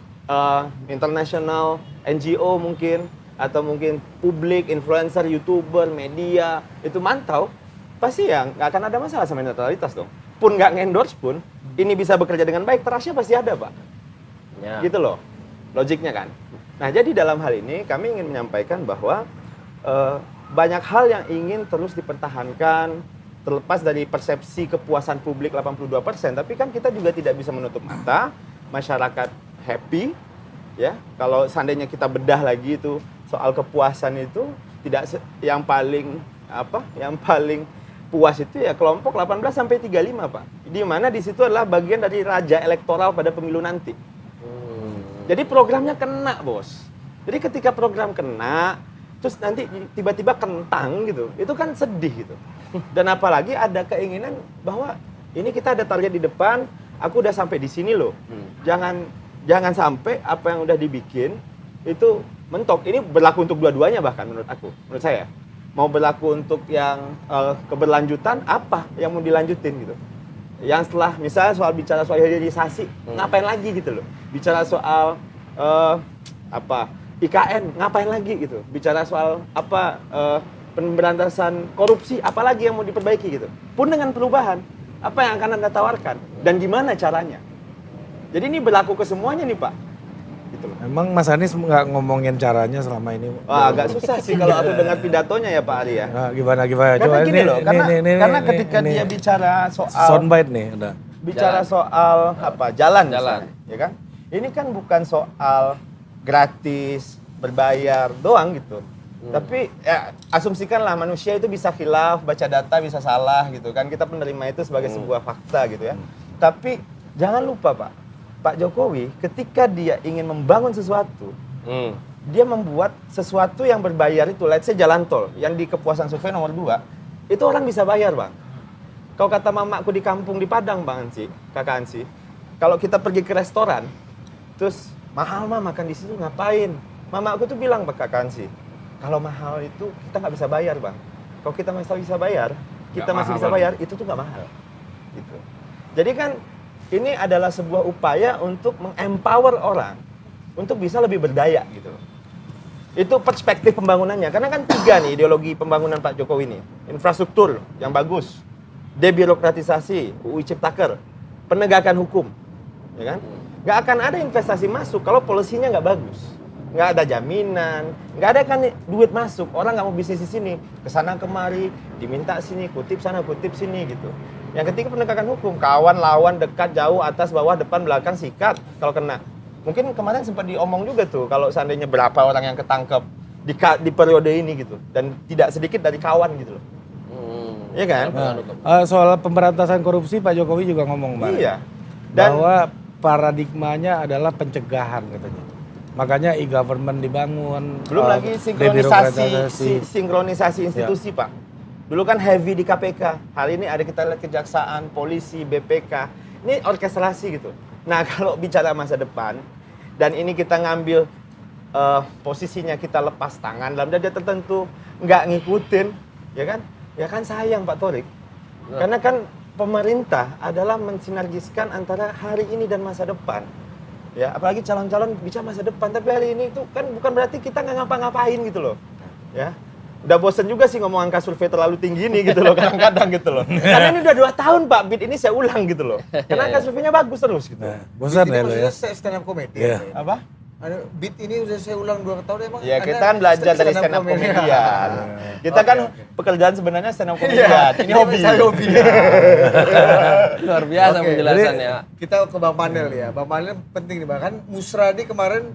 internasional, NGO mungkin, atau mungkin publik, influencer, YouTuber, media, itu mantau, pasti ya nggak akan ada masalah sama netralitas dong. Pun nggak nge-endorse pun, ini bisa bekerja dengan baik, trustnya pasti ada, Pak. Ya. Gitu loh, logiknya kan. Nah, jadi dalam hal ini kami ingin menyampaikan bahwa banyak hal yang ingin terus dipertahankan, terlepas dari persepsi kepuasan publik 82%, tapi kan kita juga tidak bisa menutup mata, masyarakat happy, ya. Kalau seandainya kita bedah lagi itu, soal kepuasan itu, yang paling puas itu ya kelompok 18 sampai 35, Pak. Di mana di situ adalah bagian dari raja elektoral pada pemilu nanti. Jadi programnya kena, Bos. Jadi ketika program kena, terus nanti tiba-tiba kentang gitu, itu kan sedih gitu. Dan apalagi ada keinginan bahwa ini kita ada target di depan, aku udah sampai di sini loh. Jangan sampai apa yang udah dibikin itu mentok. Ini berlaku untuk dua-duanya bahkan menurut saya. Mau berlaku untuk yang keberlanjutan, apa yang mau dilanjutin gitu. Yang setelah misalnya bicara soal hilirisasi, ngapain lagi gitu loh. Bicara soal IKN, ngapain lagi gitu. Bicara soal pemberantasan korupsi, apalagi yang mau diperbaiki gitu. Pun dengan perubahan, apa yang akan Anda tawarkan dan gimana caranya. Jadi ini berlaku ke semuanya nih Pak. Gitu loh. Emang Mas Anies nggak ngomongin caranya selama ini? Wah, agak susah sih kalau aku dengar pidatonya ya Pak Ari ya. Nah, gimana? Karena Coba gini loh, karena ketika ini dia bicara soal soundbite nih, udah. bicara soal jalan, Jalan. misalnya, ya kan? Ini kan bukan soal gratis, berbayar doang gitu. Tapi ya asumsikanlah manusia itu bisa khilaf, baca data bisa salah gitu kan. Kita menerima itu sebagai sebuah fakta gitu ya. Tapi jangan lupa Pak Jokowi ketika dia ingin membangun sesuatu, dia membuat sesuatu yang berbayar itu, let's say jalan tol, yang di kepuasan survei nomor 2, itu orang bisa bayar Bang. Kalau kata mamaku di kampung di Padang Bang Ansi, Kakak Ansi, kalau kita pergi ke restoran, terus mahal makan di situ ngapain? Mamaku tuh bilang Pak Kakak Ansi, kalau mahal itu kita nggak bisa bayar Bang. Kalau kita masih bisa bayar, itu tuh nggak mahal. Gitu. Jadi kan ini adalah sebuah upaya untuk mengempower orang untuk bisa lebih berdaya gitu. Itu perspektif pembangunannya. Karena kan 3 nih ideologi pembangunan Pak Jokowi ini. Infrastruktur yang bagus, debirokratisasi, UU Ciptaker, penegakan hukum, ya kan? Nggak akan ada investasi masuk kalau polisinya nggak bagus. Nggak ada jaminan, nggak ada kan duit masuk. Orang nggak mau bisnis di sini, kesana kemari, diminta sini, kutip sana, kutip sini gitu. Yang ketiga penegakan hukum, kawan, lawan, dekat, jauh, atas, bawah, depan, belakang, sikat kalau kena. Mungkin kemarin sempat diomong juga tuh, kalau seandainya berapa orang yang ketangkep di periode ini gitu. Dan tidak sedikit dari kawan gitu loh. Iya kan? Soal pemberantasan korupsi Pak Jokowi juga ngomong Mbak. Iya. Dan Bahwa paradigmanya adalah pencegahan katanya. Makanya e-government dibangun. belum lagi sinkronisasi institusi Pak. Dulu kan heavy di KPK. Hari ini ada kita lihat kejaksaan, polisi, BPK. Ini orkestrasi gitu. Nah kalau bicara masa depan dan ini kita ngambil posisinya kita lepas tangan dalam dada tertentu nggak ngikutin, ya kan sayang Pak Thorik. Karena kan pemerintah adalah mensinergiskan antara hari ini dan masa depan. Ya, apalagi calon-calon bicara masa depan, tapi hari ini itu kan bukan berarti kita nggak ngapa-ngapain gitu loh. Ya. Udah bosen juga sih ngomong angka survei terlalu tinggi nih gitu loh kadang-kadang gitu loh. Karena ini udah 2 tahun Pak, bid ini saya ulang gitu loh. Karena angka surveinya bagus terus gitu. Bosan ya lo ya. Stand up comedy. Iya. Apa? Beat ini udah saya ulang 2 tahun emang. Ya kita kan belajar dari stand up comedian. Kita kan pekerjaan sebenarnya stand up comedian. Ini hobi. Saya hobi. Luar biasa Oke, penjelasannya. Kita ke Bang Panel ya. Bang Panel penting nih bahkan Musradi kemarin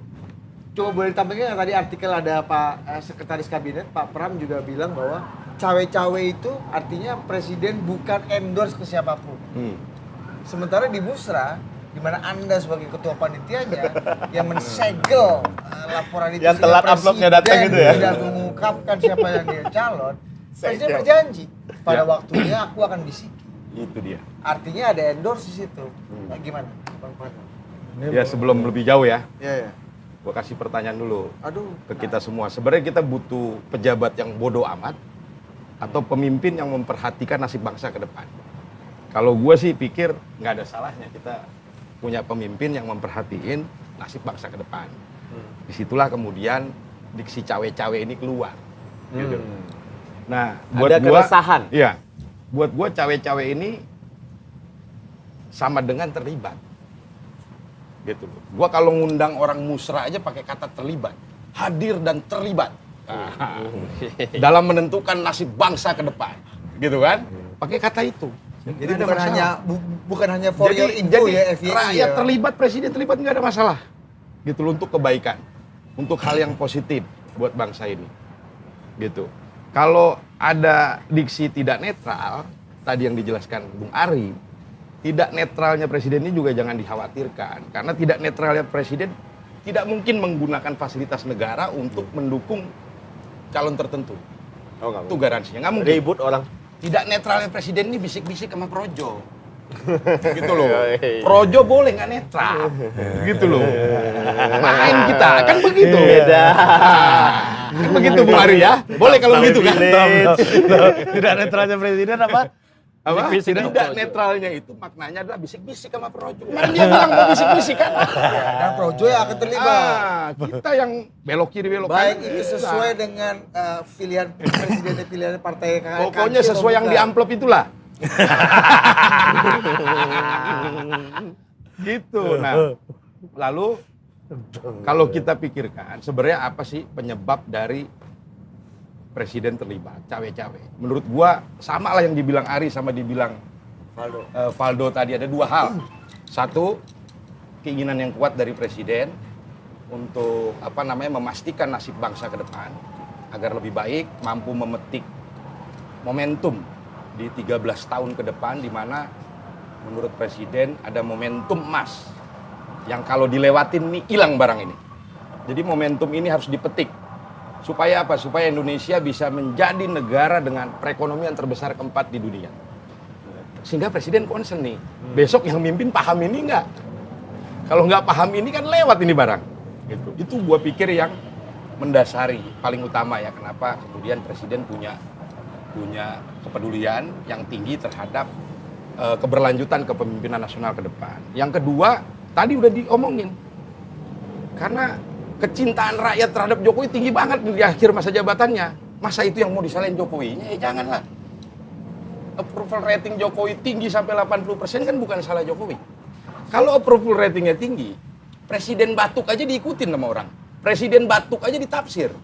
coba boleh ditampilkan tadi artikel ada Pak Sekretaris Kabinet Pak Pram juga bilang bahwa cawe-cawe itu artinya presiden bukan endorse ke siapapun. Sementara di Musra di mana Anda sebagai ketua panitianya yang mensegel laporan itu Yang sehingga telat uploadnya datang gitu ya. tidak mengungkapkan siapa yang dia calon. Presiden berjanji pada waktunya aku akan bisiki. Itu dia. Artinya ada endorse di situ. Nah, gimana, Bang Panel? Ya sebelum lebih jauh ya, Ya. gua kasih pertanyaan dulu Aduh. ke kita semua. Sebenarnya kita butuh pejabat yang bodoh amat atau pemimpin yang memperhatikan nasib bangsa ke depan. Kalau gue sih pikir nggak ada salahnya kita punya pemimpin yang memperhatiin nasib bangsa ke depan. Disitulah kemudian diksi cawe-cawe ini keluar. Gitu. Nah, buat Ada gua, keresahan. iya, buat gue cawe-cawe ini sama dengan terlibat. Gitu. Gua kalau ngundang orang musra aja pakai kata terlibat, hadir dan terlibat. Dalam menentukan nasib bangsa ke depan. Gitu kan? Pakai kata itu. Jadi Nggak ada bukan hanya for your info ya FYI rakyat ya. terlibat, presiden terlibat nggak ada masalah. Gitu loh, untuk kebaikan, untuk hal yang positif buat bangsa ini. Gitu. Kalau ada diksi tidak netral, tadi yang dijelaskan Bung Ari, tidak netralnya presiden ini juga jangan dikhawatirkan. Karena tidak netralnya presiden tidak mungkin menggunakan fasilitas negara untuk mendukung calon tertentu. Oh, nggak Itu mungkin. garansinya, nggak mungkin. Ribut orang. Tidak netralnya presiden ini bisik-bisik sama Projo. Gitu loh. Projo boleh nggak netral. Gitu loh. Main kita, kan begitu. Beda. Kan begitu Bung Ari ya. Boleh kalau begitu kan. Tidak netralnya presiden apa? Apa? Bisik-bisik Tidak sama Projo. netralnya itu maknanya adalah bisik-bisik sama Projo. Kemarin dia bilang mau bisik-bisik kan. Dan Projo yang akan terlibat. Kita yang belok kiri belok Baik kanan. itu sesuai dengan pilihan presiden pilihan partai Pokoknya kaki sesuai atau yang di bukan. amplop itulah. Gitu. Nah, lalu kalau kita pikirkan sebenarnya apa sih penyebab dari presiden terlibat cawe-cawe? Menurut gua sama lah yang dibilang Ari sama dibilang Valdo tadi, ada dua hal. Satu, keinginan yang kuat dari presiden untuk memastikan nasib bangsa ke depan agar lebih baik, mampu memetik momentum di 13 tahun ke depan, di mana menurut presiden ada momentum emas yang kalau dilewatin nih hilang barang ini. Jadi momentum ini harus dipetik. Supaya apa? Supaya Indonesia bisa menjadi negara dengan perekonomian terbesar keempat di dunia. Sehingga presiden concern nih, besok yang mimpin paham ini nggak? Kalau nggak paham ini kan lewat ini barang. Gitu. Itu gua pikir yang mendasari, paling utama ya, kenapa kemudian presiden punya kepedulian yang tinggi terhadap keberlanjutan kepemimpinan nasional ke depan. Yang kedua, tadi udah diomongin. Karena kecintaan rakyat terhadap Jokowi tinggi banget di akhir masa jabatannya. Masa itu yang mau disalahin Jokowinya? Ya janganlah. Approval rating Jokowi tinggi sampai 80% kan bukan salah Jokowi. Kalau approval ratingnya tinggi, presiden batuk aja diikutin sama orang. Presiden batuk aja ditafsir.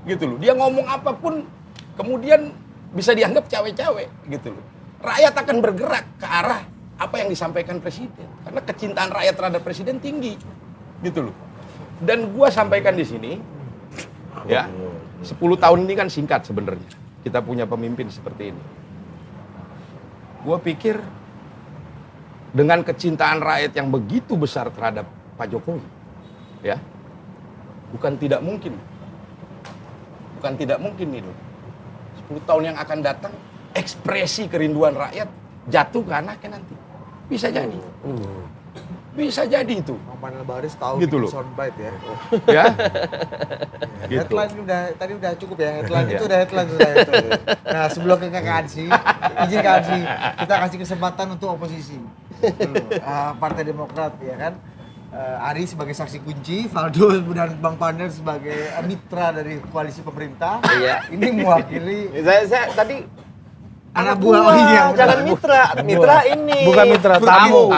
Gitu loh. Dia ngomong apapun kemudian bisa dianggap cawe-cawe gitu loh. Rakyat akan bergerak ke arah apa yang disampaikan presiden. Karena kecintaan rakyat terhadap presiden tinggi. Gitu loh. Dan gua sampaikan di sini, ya, 10 tahun ini kan singkat sebenarnya. Kita punya pemimpin seperti ini. Gua pikir dengan kecintaan rakyat yang begitu besar terhadap Pak Jokowi, ya, bukan tidak mungkin nih, 10 tahun yang akan datang, ekspresi kerinduan rakyat jatuh ke anaknya nanti. Bisa jadi. Bisa jadi itu. Bang Panel Baris tahu Gitu bikin loh. soundbite ya. Ya. Gitu. Headline tadi udah cukup ya, headline itu udah headline sudah itu. Nah, sebelum ke Kak Ansi, izin Kak Ansi, kita kasih kesempatan untuk oposisi. Partai Demokrat ya kan. Ari sebagai saksi kunci, Valdo dan Bang Panel sebagai mitra dari koalisi pemerintah. Iya. Ini mewakili Saya tadi anak buah. Oh iya, jangan mitra. Mitra ini. Bukan mitra, tamu.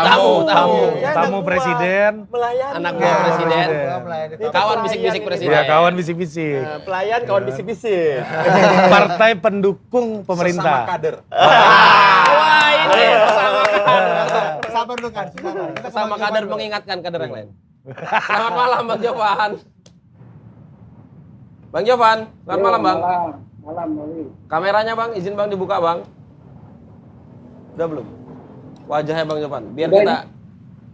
Ya, Tamu anak presiden. buah, melayani. Anak buah presiden. melayani. Kawan bisik-bisik presiden. Ya, kawan bisik-bisik. Pelayan kawan bisik-bisik. Partai pendukung pemerintah. kader. Wah, ini sama kader. Sabar dulu kan, sabar. Kita Sama ke Bang kader Jovan. mengingatkan kader yang lain. Selamat malam Bang Jovan. Bang Jovan, selamat malam Bang. Malam, Mali. Kameranya Bang, izin Bang dibuka Bang. Udah belum? Wajahnya Bang Jovan, biar Udah, kita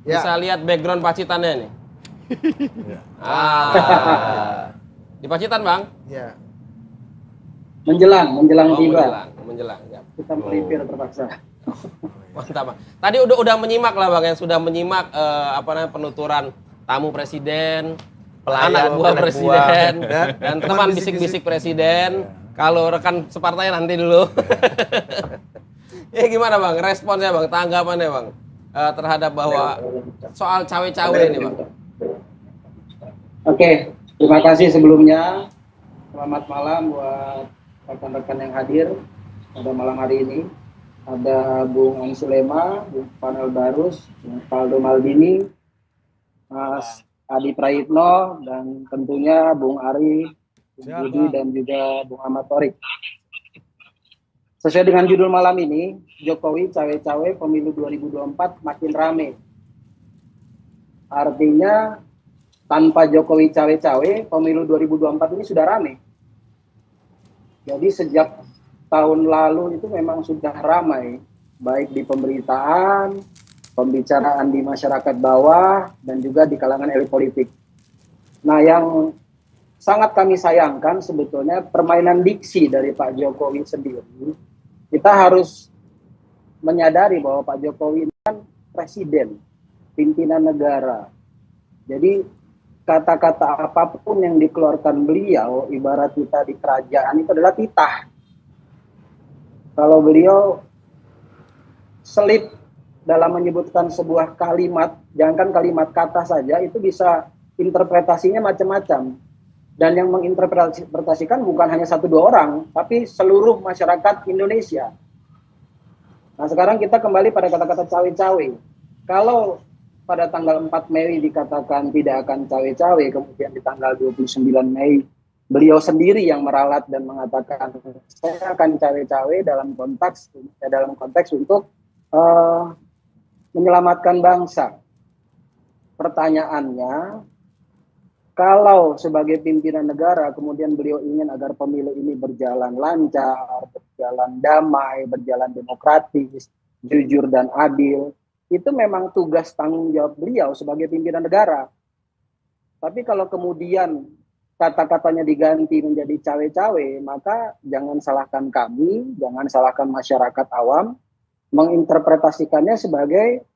Ya. bisa lihat background Pacitannya nih. Di Pacitan Bang? Ya. Menjelang Oh, tiba. menjelang. Ya. Kita melipir terpaksa. Mantap Bang. Tadi udah menyimak lah Bang, yang sudah menyimak penuturan tamu presiden, anak buah presiden, dan teman bisik-bisik presiden. Kalau rekan separtai nanti dulu. Ya gimana Bang, responnya Bang, tanggapannya Bang terhadap bahwa soal cawe-cawe ini Bang. Oke, terima kasih sebelumnya. Selamat malam buat rekan-rekan yang hadir pada malam hari ini. Ada Bung Ani Sulema, Bung Panel Barus, Bung Valdo Maldini, Mas Adi Prayitno, dan tentunya Bung Ari, Bung Budi, dan juga Bung Ahmad Thorik. Sesuai dengan judul malam ini, Jokowi cawe-cawe pemilu 2024 makin rame. Artinya tanpa Jokowi cawe-cawe, pemilu 2024 ini sudah rame. Jadi sejak tahun lalu itu memang sudah ramai, baik di pemberitaan, pembicaraan di masyarakat bawah, dan juga di kalangan elit politik. Nah, yang sangat kami sayangkan sebetulnya permainan diksi dari Pak Jokowi sendiri. Kita harus menyadari bahwa Pak Jokowi ini kan presiden, pimpinan negara. Jadi kata-kata apapun yang dikeluarkan beliau, ibarat kita di kerajaan itu adalah titah. Kalau beliau selip dalam menyebutkan sebuah kalimat, jangankan kalimat kata saja, itu bisa interpretasinya macam-macam. Dan yang menginterpretasikan bukan hanya 1-2 orang, tapi seluruh masyarakat Indonesia. Nah sekarang kita kembali pada kata-kata cawe-cawe. Kalau pada tanggal 4 Mei dikatakan tidak akan cawe-cawe, kemudian di tanggal 29 Mei beliau sendiri yang meralat dan mengatakan saya akan cawe-cawe dalam konteks untuk menyelamatkan bangsa. Pertanyaannya, kalau sebagai pimpinan negara kemudian beliau ingin agar pemilu ini berjalan lancar, berjalan damai, berjalan demokratis, jujur dan adil, itu memang tugas tanggung jawab beliau sebagai pimpinan negara. Tapi kalau kemudian kata-katanya diganti menjadi cawe-cawe, maka jangan salahkan kami, jangan salahkan masyarakat awam, menginterpretasikannya sebagai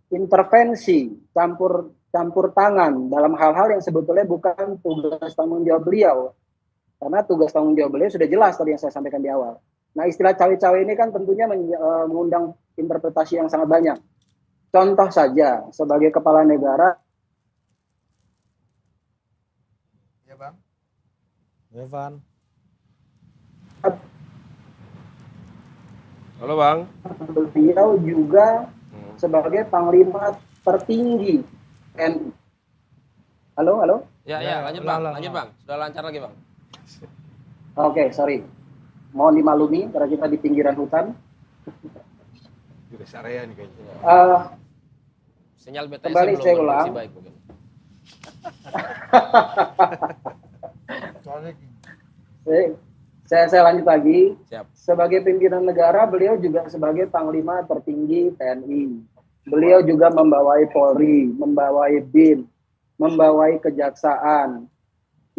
intervensi, campur tangan dalam hal-hal yang sebetulnya bukan tugas tanggung jawab beliau. Karena tugas tanggung jawab beliau sudah jelas tadi yang saya sampaikan di awal. Nah istilah cawe-cawe ini kan tentunya mengundang interpretasi yang sangat banyak. Contoh saja, sebagai kepala negara. Ya Bang. Evan. Halo Bang. Beliau juga sebagai panglima tertinggi TNI. Halo? Ya, lanjut Bang. Lanjut Bang. Sudah lancar lagi Bang. Oke, sorry. Mohon dimaklumi karena kita di pinggiran hutan. Di rest area nih kayaknya. Sinyal BTS Kembali belum saya berfungsi ulang. baik mungkin. Saya lanjut lagi. Siap. Sebagai pimpinan negara, beliau juga sebagai panglima tertinggi TNI. Beliau juga membawai Polri, membawai BIN, membawai kejaksaan.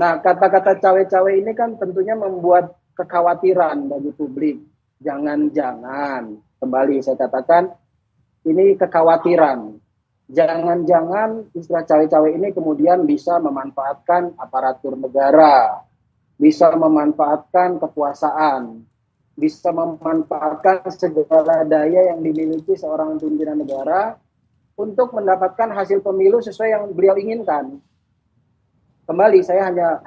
Nah, kata-kata cawe-cawe ini kan tentunya membuat kekhawatiran bagi publik. Jangan-jangan, kembali saya katakan, ini kekhawatiran. Jangan-jangan istilah cawe-cawe ini kemudian bisa memanfaatkan aparatur negara, bisa memanfaatkan kekuasaan, bisa memanfaatkan segala daya yang dimiliki seorang pimpinan negara untuk mendapatkan hasil pemilu sesuai yang beliau inginkan. Kembali saya hanya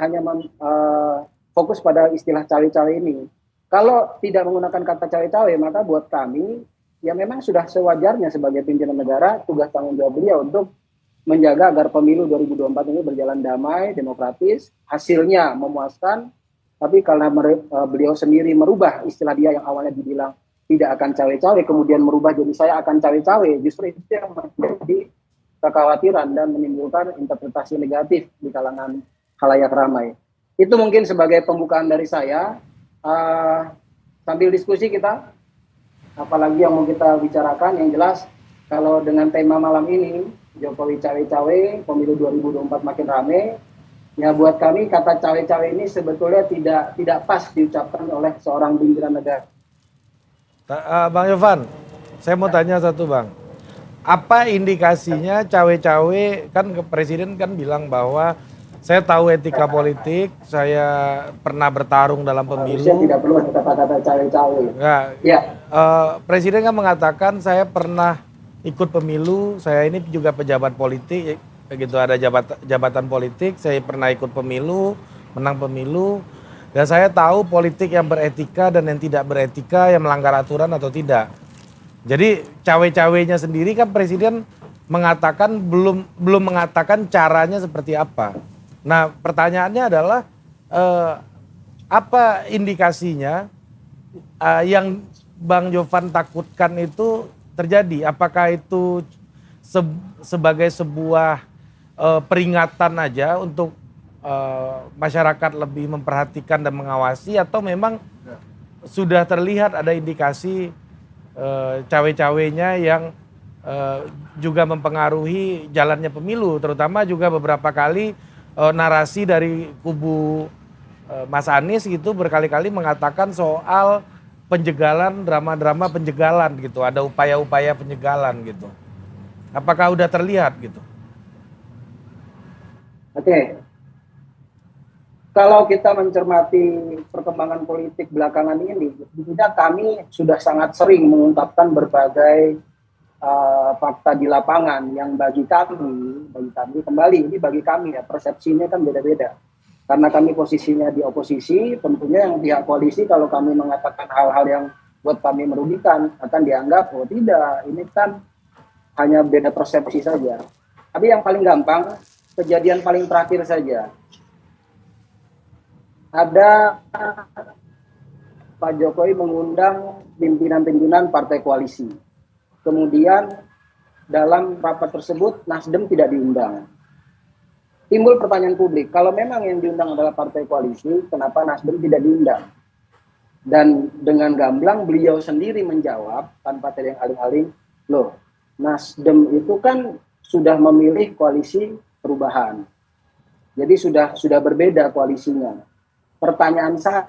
fokus pada istilah cawe-cawe ini. Kalau tidak menggunakan kata cawe-cawe, maka buat kami ya memang sudah sewajarnya sebagai pimpinan negara tugas tanggung jawab beliau untuk menjaga agar pemilu 2024 ini berjalan damai, demokratis, hasilnya memuaskan. Tapi karena beliau sendiri merubah istilah dia yang awalnya dibilang tidak akan cawe-cawe, kemudian merubah jadi saya akan cawe-cawe, justru itu yang menjadi kekhawatiran dan menimbulkan interpretasi negatif di kalangan khalayak ramai. Itu mungkin sebagai pembukaan dari saya. Sambil diskusi kita, apalagi yang mau kita bicarakan, yang jelas kalau dengan tema malam ini, Jokowi cawe-cawe, pemilu 2024 makin rame, ya buat kami kata cawe-cawe ini sebetulnya tidak pas diucapkan oleh seorang pimpinan negara. Bang Yovan, saya mau tanya satu Bang. Apa indikasinya cawe-cawe, kan Presiden kan bilang bahwa saya tahu etika politik, saya pernah bertarung dalam pemilu. Harusnya tidak perlu ada kata-kata cawe-cawe. Enggak. Ya. Presiden kan mengatakan saya pernah ikut pemilu, saya ini juga pejabat politik, begitu ada jabatan politik, saya pernah ikut pemilu, menang pemilu, dan saya tahu politik yang beretika dan yang tidak beretika, yang melanggar aturan atau tidak. Jadi cawe-cawenya sendiri kan Presiden mengatakan belum mengatakan caranya seperti apa. Nah pertanyaannya adalah apa indikasinya yang Bang Jovan takutkan itu terjadi? Apakah itu sebagai sebuah peringatan aja untuk masyarakat lebih memperhatikan dan mengawasi, atau memang sudah terlihat ada indikasi cawe-cawenya yang juga mempengaruhi jalannya pemilu, terutama juga beberapa kali narasi dari kubu Mas Anies gitu berkali-kali mengatakan soal penjegalan, drama-drama penjegalan gitu, ada upaya-upaya penjegalan gitu. Apakah udah terlihat gitu? Oke. Kalau kita mencermati perkembangan politik belakangan ini, tidak, kami sudah sangat sering mengungkapkan berbagai fakta di lapangan yang bagi kami kembali, ini bagi kami ya, persepsinya kan beda-beda. Karena kami posisinya di oposisi, tentunya yang pihak koalisi kalau kami mengatakan hal-hal yang buat kami merugikan, akan dianggap, oh tidak, ini kan hanya beda persepsi saja. Tapi yang paling gampang, kejadian paling terakhir saja. Ada Pak Jokowi mengundang pimpinan-pimpinan partai koalisi. Kemudian dalam rapat tersebut, Nasdem tidak diundang. Timbul pertanyaan publik, kalau memang yang diundang adalah partai koalisi, kenapa Nasdem tidak diundang? Dan dengan gamblang beliau sendiri menjawab, tanpa ada yang aling-aling, loh, Nasdem itu kan sudah memilih koalisi perubahan. Jadi sudah berbeda koalisinya. Pertanyaan saya,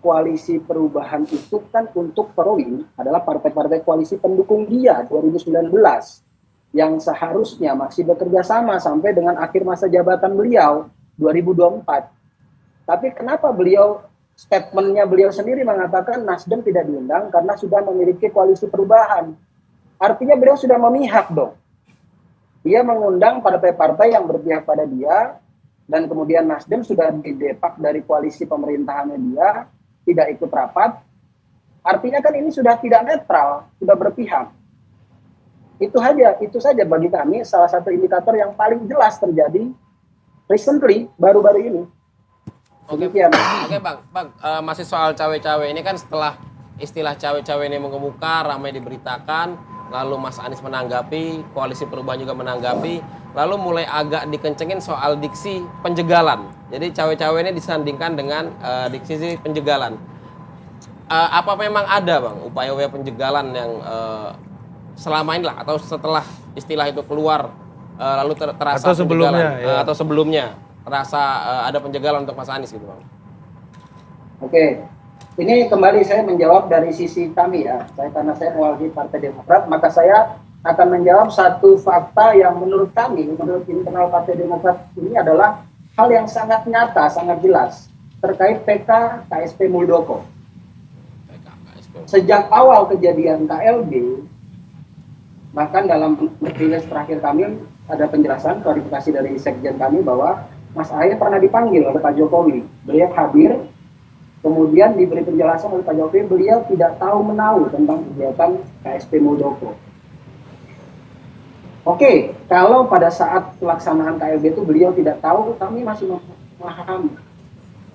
koalisi perubahan itu kan untuk Perwi adalah partai-partai koalisi pendukung dia 2019 yang seharusnya masih bekerja sama sampai dengan akhir masa jabatan beliau 2024. Tapi kenapa statementnya beliau sendiri mengatakan Nasdem tidak diundang karena sudah memiliki koalisi perubahan? Artinya beliau sudah memihak dong. Dia mengundang partai-partai yang berpihak pada dia, dan kemudian Nasdem sudah didepak dari koalisi pemerintahannya dia, tidak ikut rapat. Artinya kan ini sudah tidak netral, sudah berpihak. Itu saja bagi kami salah satu indikator yang paling jelas terjadi recently, baru-baru ini. Oke, Bang, masih soal cawe-cawe ini kan setelah istilah cawe-cawe ini mengemuka, ramai diberitakan, lalu Mas Anies menanggapi, koalisi perubahan juga menanggapi, lalu mulai agak dikencengin soal diksi penjegalan. Jadi cawe-cawe ini disandingkan dengan diksi penjegalan. Apa memang ada, Bang, upaya-upaya penjegalan yang selama ini lah, atau setelah istilah itu keluar, lalu terasa atau sebelumnya, atau sebelumnya terasa ada penjegalan untuk Mas Anies gitu, Bang? Oke. Ini kembali saya menjawab dari sisi kami ya. Karena saya mewakili Partai Demokrat, maka saya akan menjawab satu fakta yang menurut kami, menurut internal Partai Demokrat ini adalah hal yang sangat nyata, sangat jelas terkait PK KSP Muldoko. Sejak awal kejadian KLB, bahkan dalam rilis terakhir kami ada penjelasan, klarifikasi dari sekjen kami bahwa Mas Ahy pernah dipanggil oleh Pak Jokowi. Beliau hadir. Kemudian diberi penjelasan oleh Pak Jokowi, beliau tidak tahu menahu tentang kegiatan KSP Muldoko. Oke, kalau pada saat pelaksanaan KLB itu beliau tidak tahu, kami masih memahami.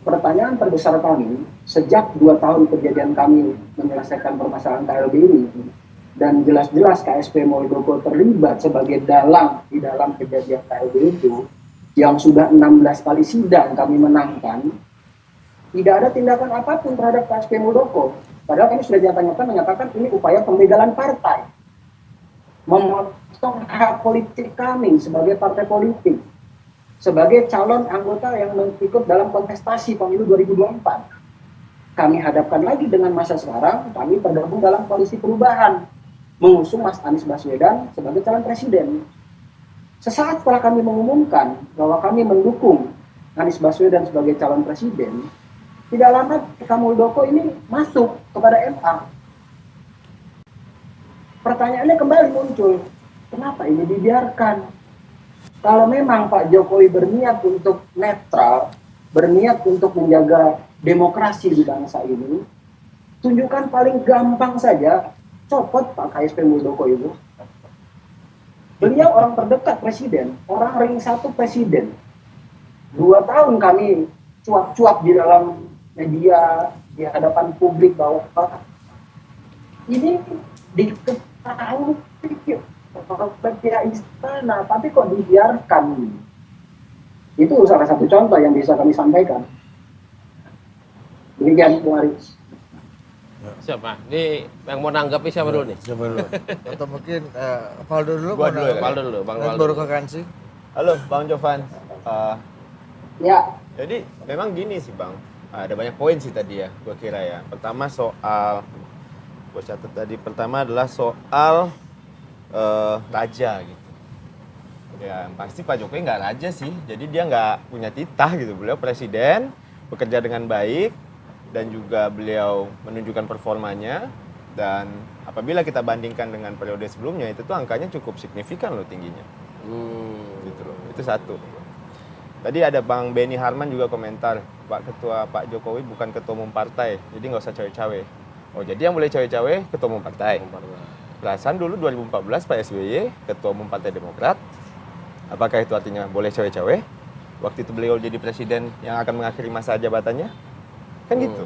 Pertanyaan terbesar kami, sejak 2 tahun kejadian kami menyelesaikan permasalahan KLB ini, dan jelas-jelas KSP Muldoko terlibat sebagai dalang di dalam kejadian KLB itu, yang sudah 16 kali sidang kami menangkan, tidak ada tindakan apapun terhadap KSP Muldoko. Padahal kami sudah menyatakan ini upaya pembegalan partai. Memotong hak politik kami sebagai partai politik. Sebagai calon anggota yang ikut dalam kontestasi pemilu 2024. Kami hadapkan lagi dengan masa sekarang, kami tergabung dalam koalisi perubahan. Mengusung Mas Anies Baswedan sebagai calon presiden. Sesaat setelah kami mengumumkan bahwa kami mendukung Anies Baswedan sebagai calon presiden, tidak lama PK Muldoko ini masuk kepada MA. Pertanyaannya kembali muncul, kenapa ini dibiarkan? Kalau memang Pak Jokowi berniat untuk netral, berniat untuk menjaga demokrasi di bangsa ini, tunjukkan paling gampang saja, copot Pak KSP Muldoko itu. Beliau orang terdekat presiden, orang ring 1 presiden. 2 tahun kami cuap-cuap di dalam media, di hadapan publik bahwa ini diketahui oleh pihak istana, tapi kok dibiarkan? Itu salah satu contoh yang bisa kami sampaikan. Demikian, Bung Aris. Siapa? Ini yang mau nanggapi siapa dulu nih? Siapa dulu? Atau mungkin Valdo dulu? Gua dulu ya. Valdo dulu, Bang Valdo. Valdo. Baru ke Kansi. Halo, Bang Jovan. Ya, Jadi memang gini sih Bang, ada banyak poin sih tadi ya, gue kira ya. Pertama soal, gue catat tadi, pertama adalah soal raja gitu. Ya pasti Pak Jokowi nggak raja sih, jadi dia nggak punya titah gitu. Beliau presiden, bekerja dengan baik, dan juga beliau menunjukkan performanya. Dan apabila kita bandingkan dengan periode sebelumnya, itu tuh angkanya cukup signifikan loh tingginya. Gitu loh, itu satu. Tadi ada Bang Benny Harman juga komentar, Pak Jokowi bukan ketua umum partai, jadi nggak usah cawe-cawe. Oh jadi yang boleh cawe-cawe ketua umum partai. Perasaan dulu 2014 Pak SBY ketua umum Partai Demokrat. Apakah itu artinya boleh cawe-cawe? Waktu itu beliau jadi presiden yang akan mengakhiri masa jabatannya? Kan gitu.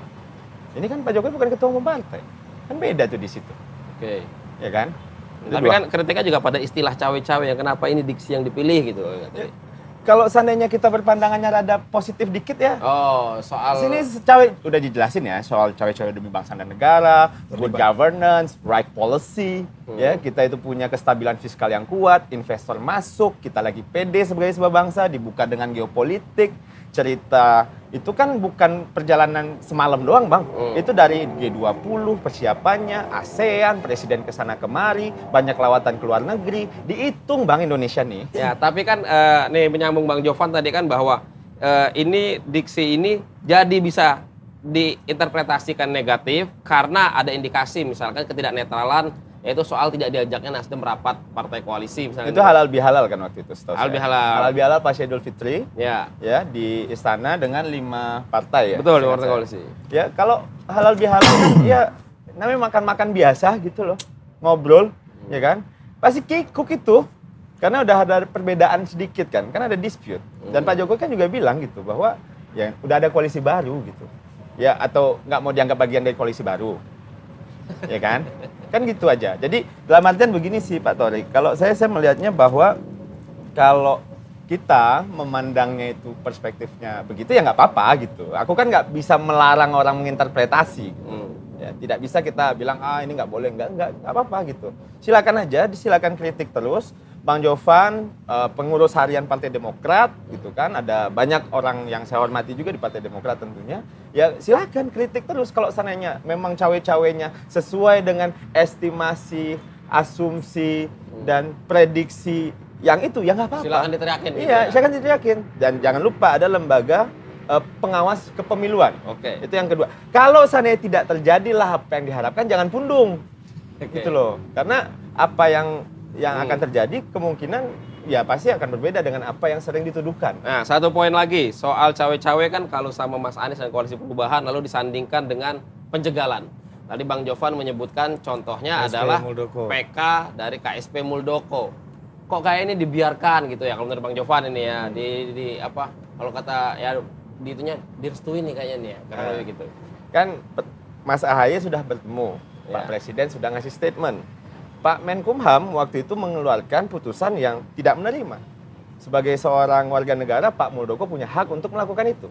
Ini kan Pak Jokowi bukan ketua umum partai. Kan beda tuh di situ. Oke. Ya kan? Itu Tapi dua. kan kritiknya juga pada istilah cawe-cawe yang kenapa ini diksi yang dipilih gitu. Kalau seandainya kita berpandangannya rada positif dikit ya. Oh, soal Sini cawe udah dijelasin ya soal cawe-cawe demi bangsa dan negara, good governance, right policy, ya kita itu punya kestabilan fiskal yang kuat, investor masuk, kita lagi pede sebagai sebuah bangsa, dibuka dengan geopolitik, cerita itu kan bukan perjalanan semalam doang Bang, itu dari G20 persiapannya, ASEAN, presiden kesana kemari, banyak lawatan ke luar negeri, dihitung Bang Indonesia nih. Ya, tapi kan nih menyambung Bang Jovan tadi kan bahwa ini diksi ini jadi bisa diinterpretasikan negatif karena ada indikasi misalkan ketidaknetralan, yaitu soal tidak diajaknya Nasdem merapat partai koalisi misalnya. Itu halal bihalal kan waktu itu setahu Halal saya. bihalal. Halal bihalal pas Idul Fitri Ya, ya di istana dengan 5 partai ya. betul di seingat partai saya. koalisi. Ya kalau halal bihalal kan ya namanya makan-makan biasa gitu loh. Ngobrol ya kan. Pasti kikuk itu. Karena udah ada perbedaan sedikit kan ada dispute. Dan Pak Jokowi kan juga bilang gitu bahwa ya udah ada koalisi baru gitu. Ya atau nggak mau dianggap bagian dari koalisi baru. Ya kan? Kan gitu aja. Jadi dalam artian begini sih Pak Thorik. Kalau saya melihatnya bahwa kalau kita memandangnya itu perspektifnya begitu ya nggak apa-apa gitu. Aku kan nggak bisa melarang orang menginterpretasi. Gitu. Ya, tidak bisa kita bilang ini nggak boleh, nggak apa-apa gitu. Silakan aja, silakan kritik terus. Bang Jovan, pengurus harian Partai Demokrat, gitu kan, ada banyak orang yang saya hormati juga di Partai Demokrat tentunya. Ya silakan kritik terus kalau seandainya memang cawe-cawenya sesuai dengan estimasi, asumsi dan prediksi yang itu, ya nggak apa-apa. Silakan diteriakin. Iya, silakan diteriakin. Dan jangan lupa ada lembaga pengawas kepemiluan. Oke. Itu yang kedua. Kalau seandainya tidak terjadilah apa yang diharapkan, jangan pundung. Gitu loh. Karena apa yang akan terjadi kemungkinan ya pasti akan berbeda dengan apa yang sering dituduhkan. Nah, satu poin lagi soal cawe-cawe kan kalau sama Mas Anies dan Koalisi Perubahan lalu disandingkan dengan penjegalan. Tadi Bang Jovan menyebutkan contohnya KSP adalah Muldoko. PK dari KSP Muldoko. Kok kayak ini dibiarkan gitu ya kalau menurut Bang Jovan ini ya di apa kalau kata ya di itunya direstuin nih kayaknya nih ya karena lebih gitu. Kan Mas AHY sudah bertemu, Pak Ya. Presiden sudah ngasih statement. Pak Menkumham waktu itu mengeluarkan putusan yang tidak menerima. Sebagai seorang warga negara, Pak Muldoko punya hak untuk melakukan itu.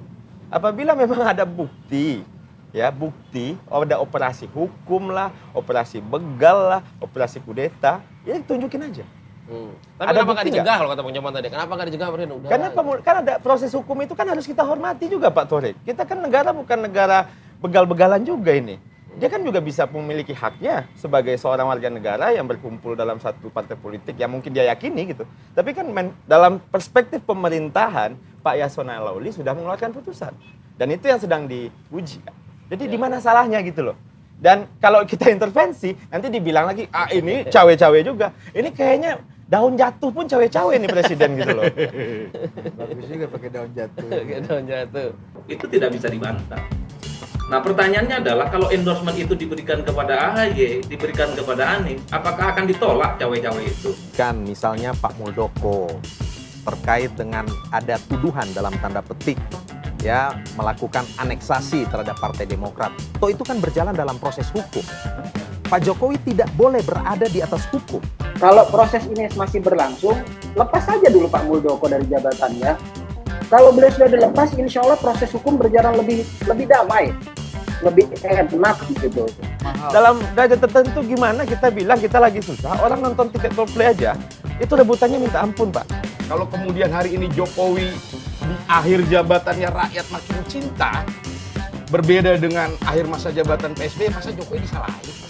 Apabila memang ada bukti, ada operasi hukum lah, operasi begal lah, operasi kudeta, ya tunjukin aja. Tapi Ada kenapa nggak bukti dicegah kalau kata Bang Jovan tadi? Kenapa nggak dicegah Presiden? Udah. Karena kan ada proses hukum itu kan harus kita hormati juga Pak Thorik. Kita kan negara bukan negara begal-begalan juga ini. Dia kan juga bisa memiliki haknya sebagai seorang warga negara yang berkumpul dalam satu partai politik yang mungkin dia yakini gitu. Tapi kan dalam perspektif pemerintahan, Pak Yasona Lawli sudah mengeluarkan putusan. Dan itu yang sedang diuji. Jadi di mana salahnya gitu loh. Dan kalau kita intervensi, nanti dibilang lagi, ini cawe-cawe juga. Ini kayaknya daun jatuh pun cawe-cawe nih presiden gitu loh. Bagus juga pakai daun jatuh. Daun jatuh. Itu tidak bisa dibantah. Nah pertanyaannya adalah kalau endorsement itu diberikan kepada AHY, diberikan kepada Anies, apakah akan ditolak cawe-cawe itu? Kan misalnya Pak Muldoko terkait dengan ada tuduhan dalam tanda petik ya melakukan aneksasi terhadap Partai Demokrat. Toh itu kan berjalan dalam proses hukum. Pak Jokowi tidak boleh berada di atas hukum. Kalau proses ini masih berlangsung, lepas saja dulu Pak Muldoko dari jabatannya. Kalau beliau sudah dilepas, insya Allah proses hukum berjalan lebih damai, lebih enak gitu. Dalam derajat tertentu gimana kita bilang kita lagi susah, orang nonton tiket Coldplay aja, itu rebutannya minta ampun Pak. Kalau kemudian hari ini Jokowi di akhir jabatannya rakyat makin cinta, berbeda dengan akhir masa jabatan PSBY, masa Jokowi disalahin.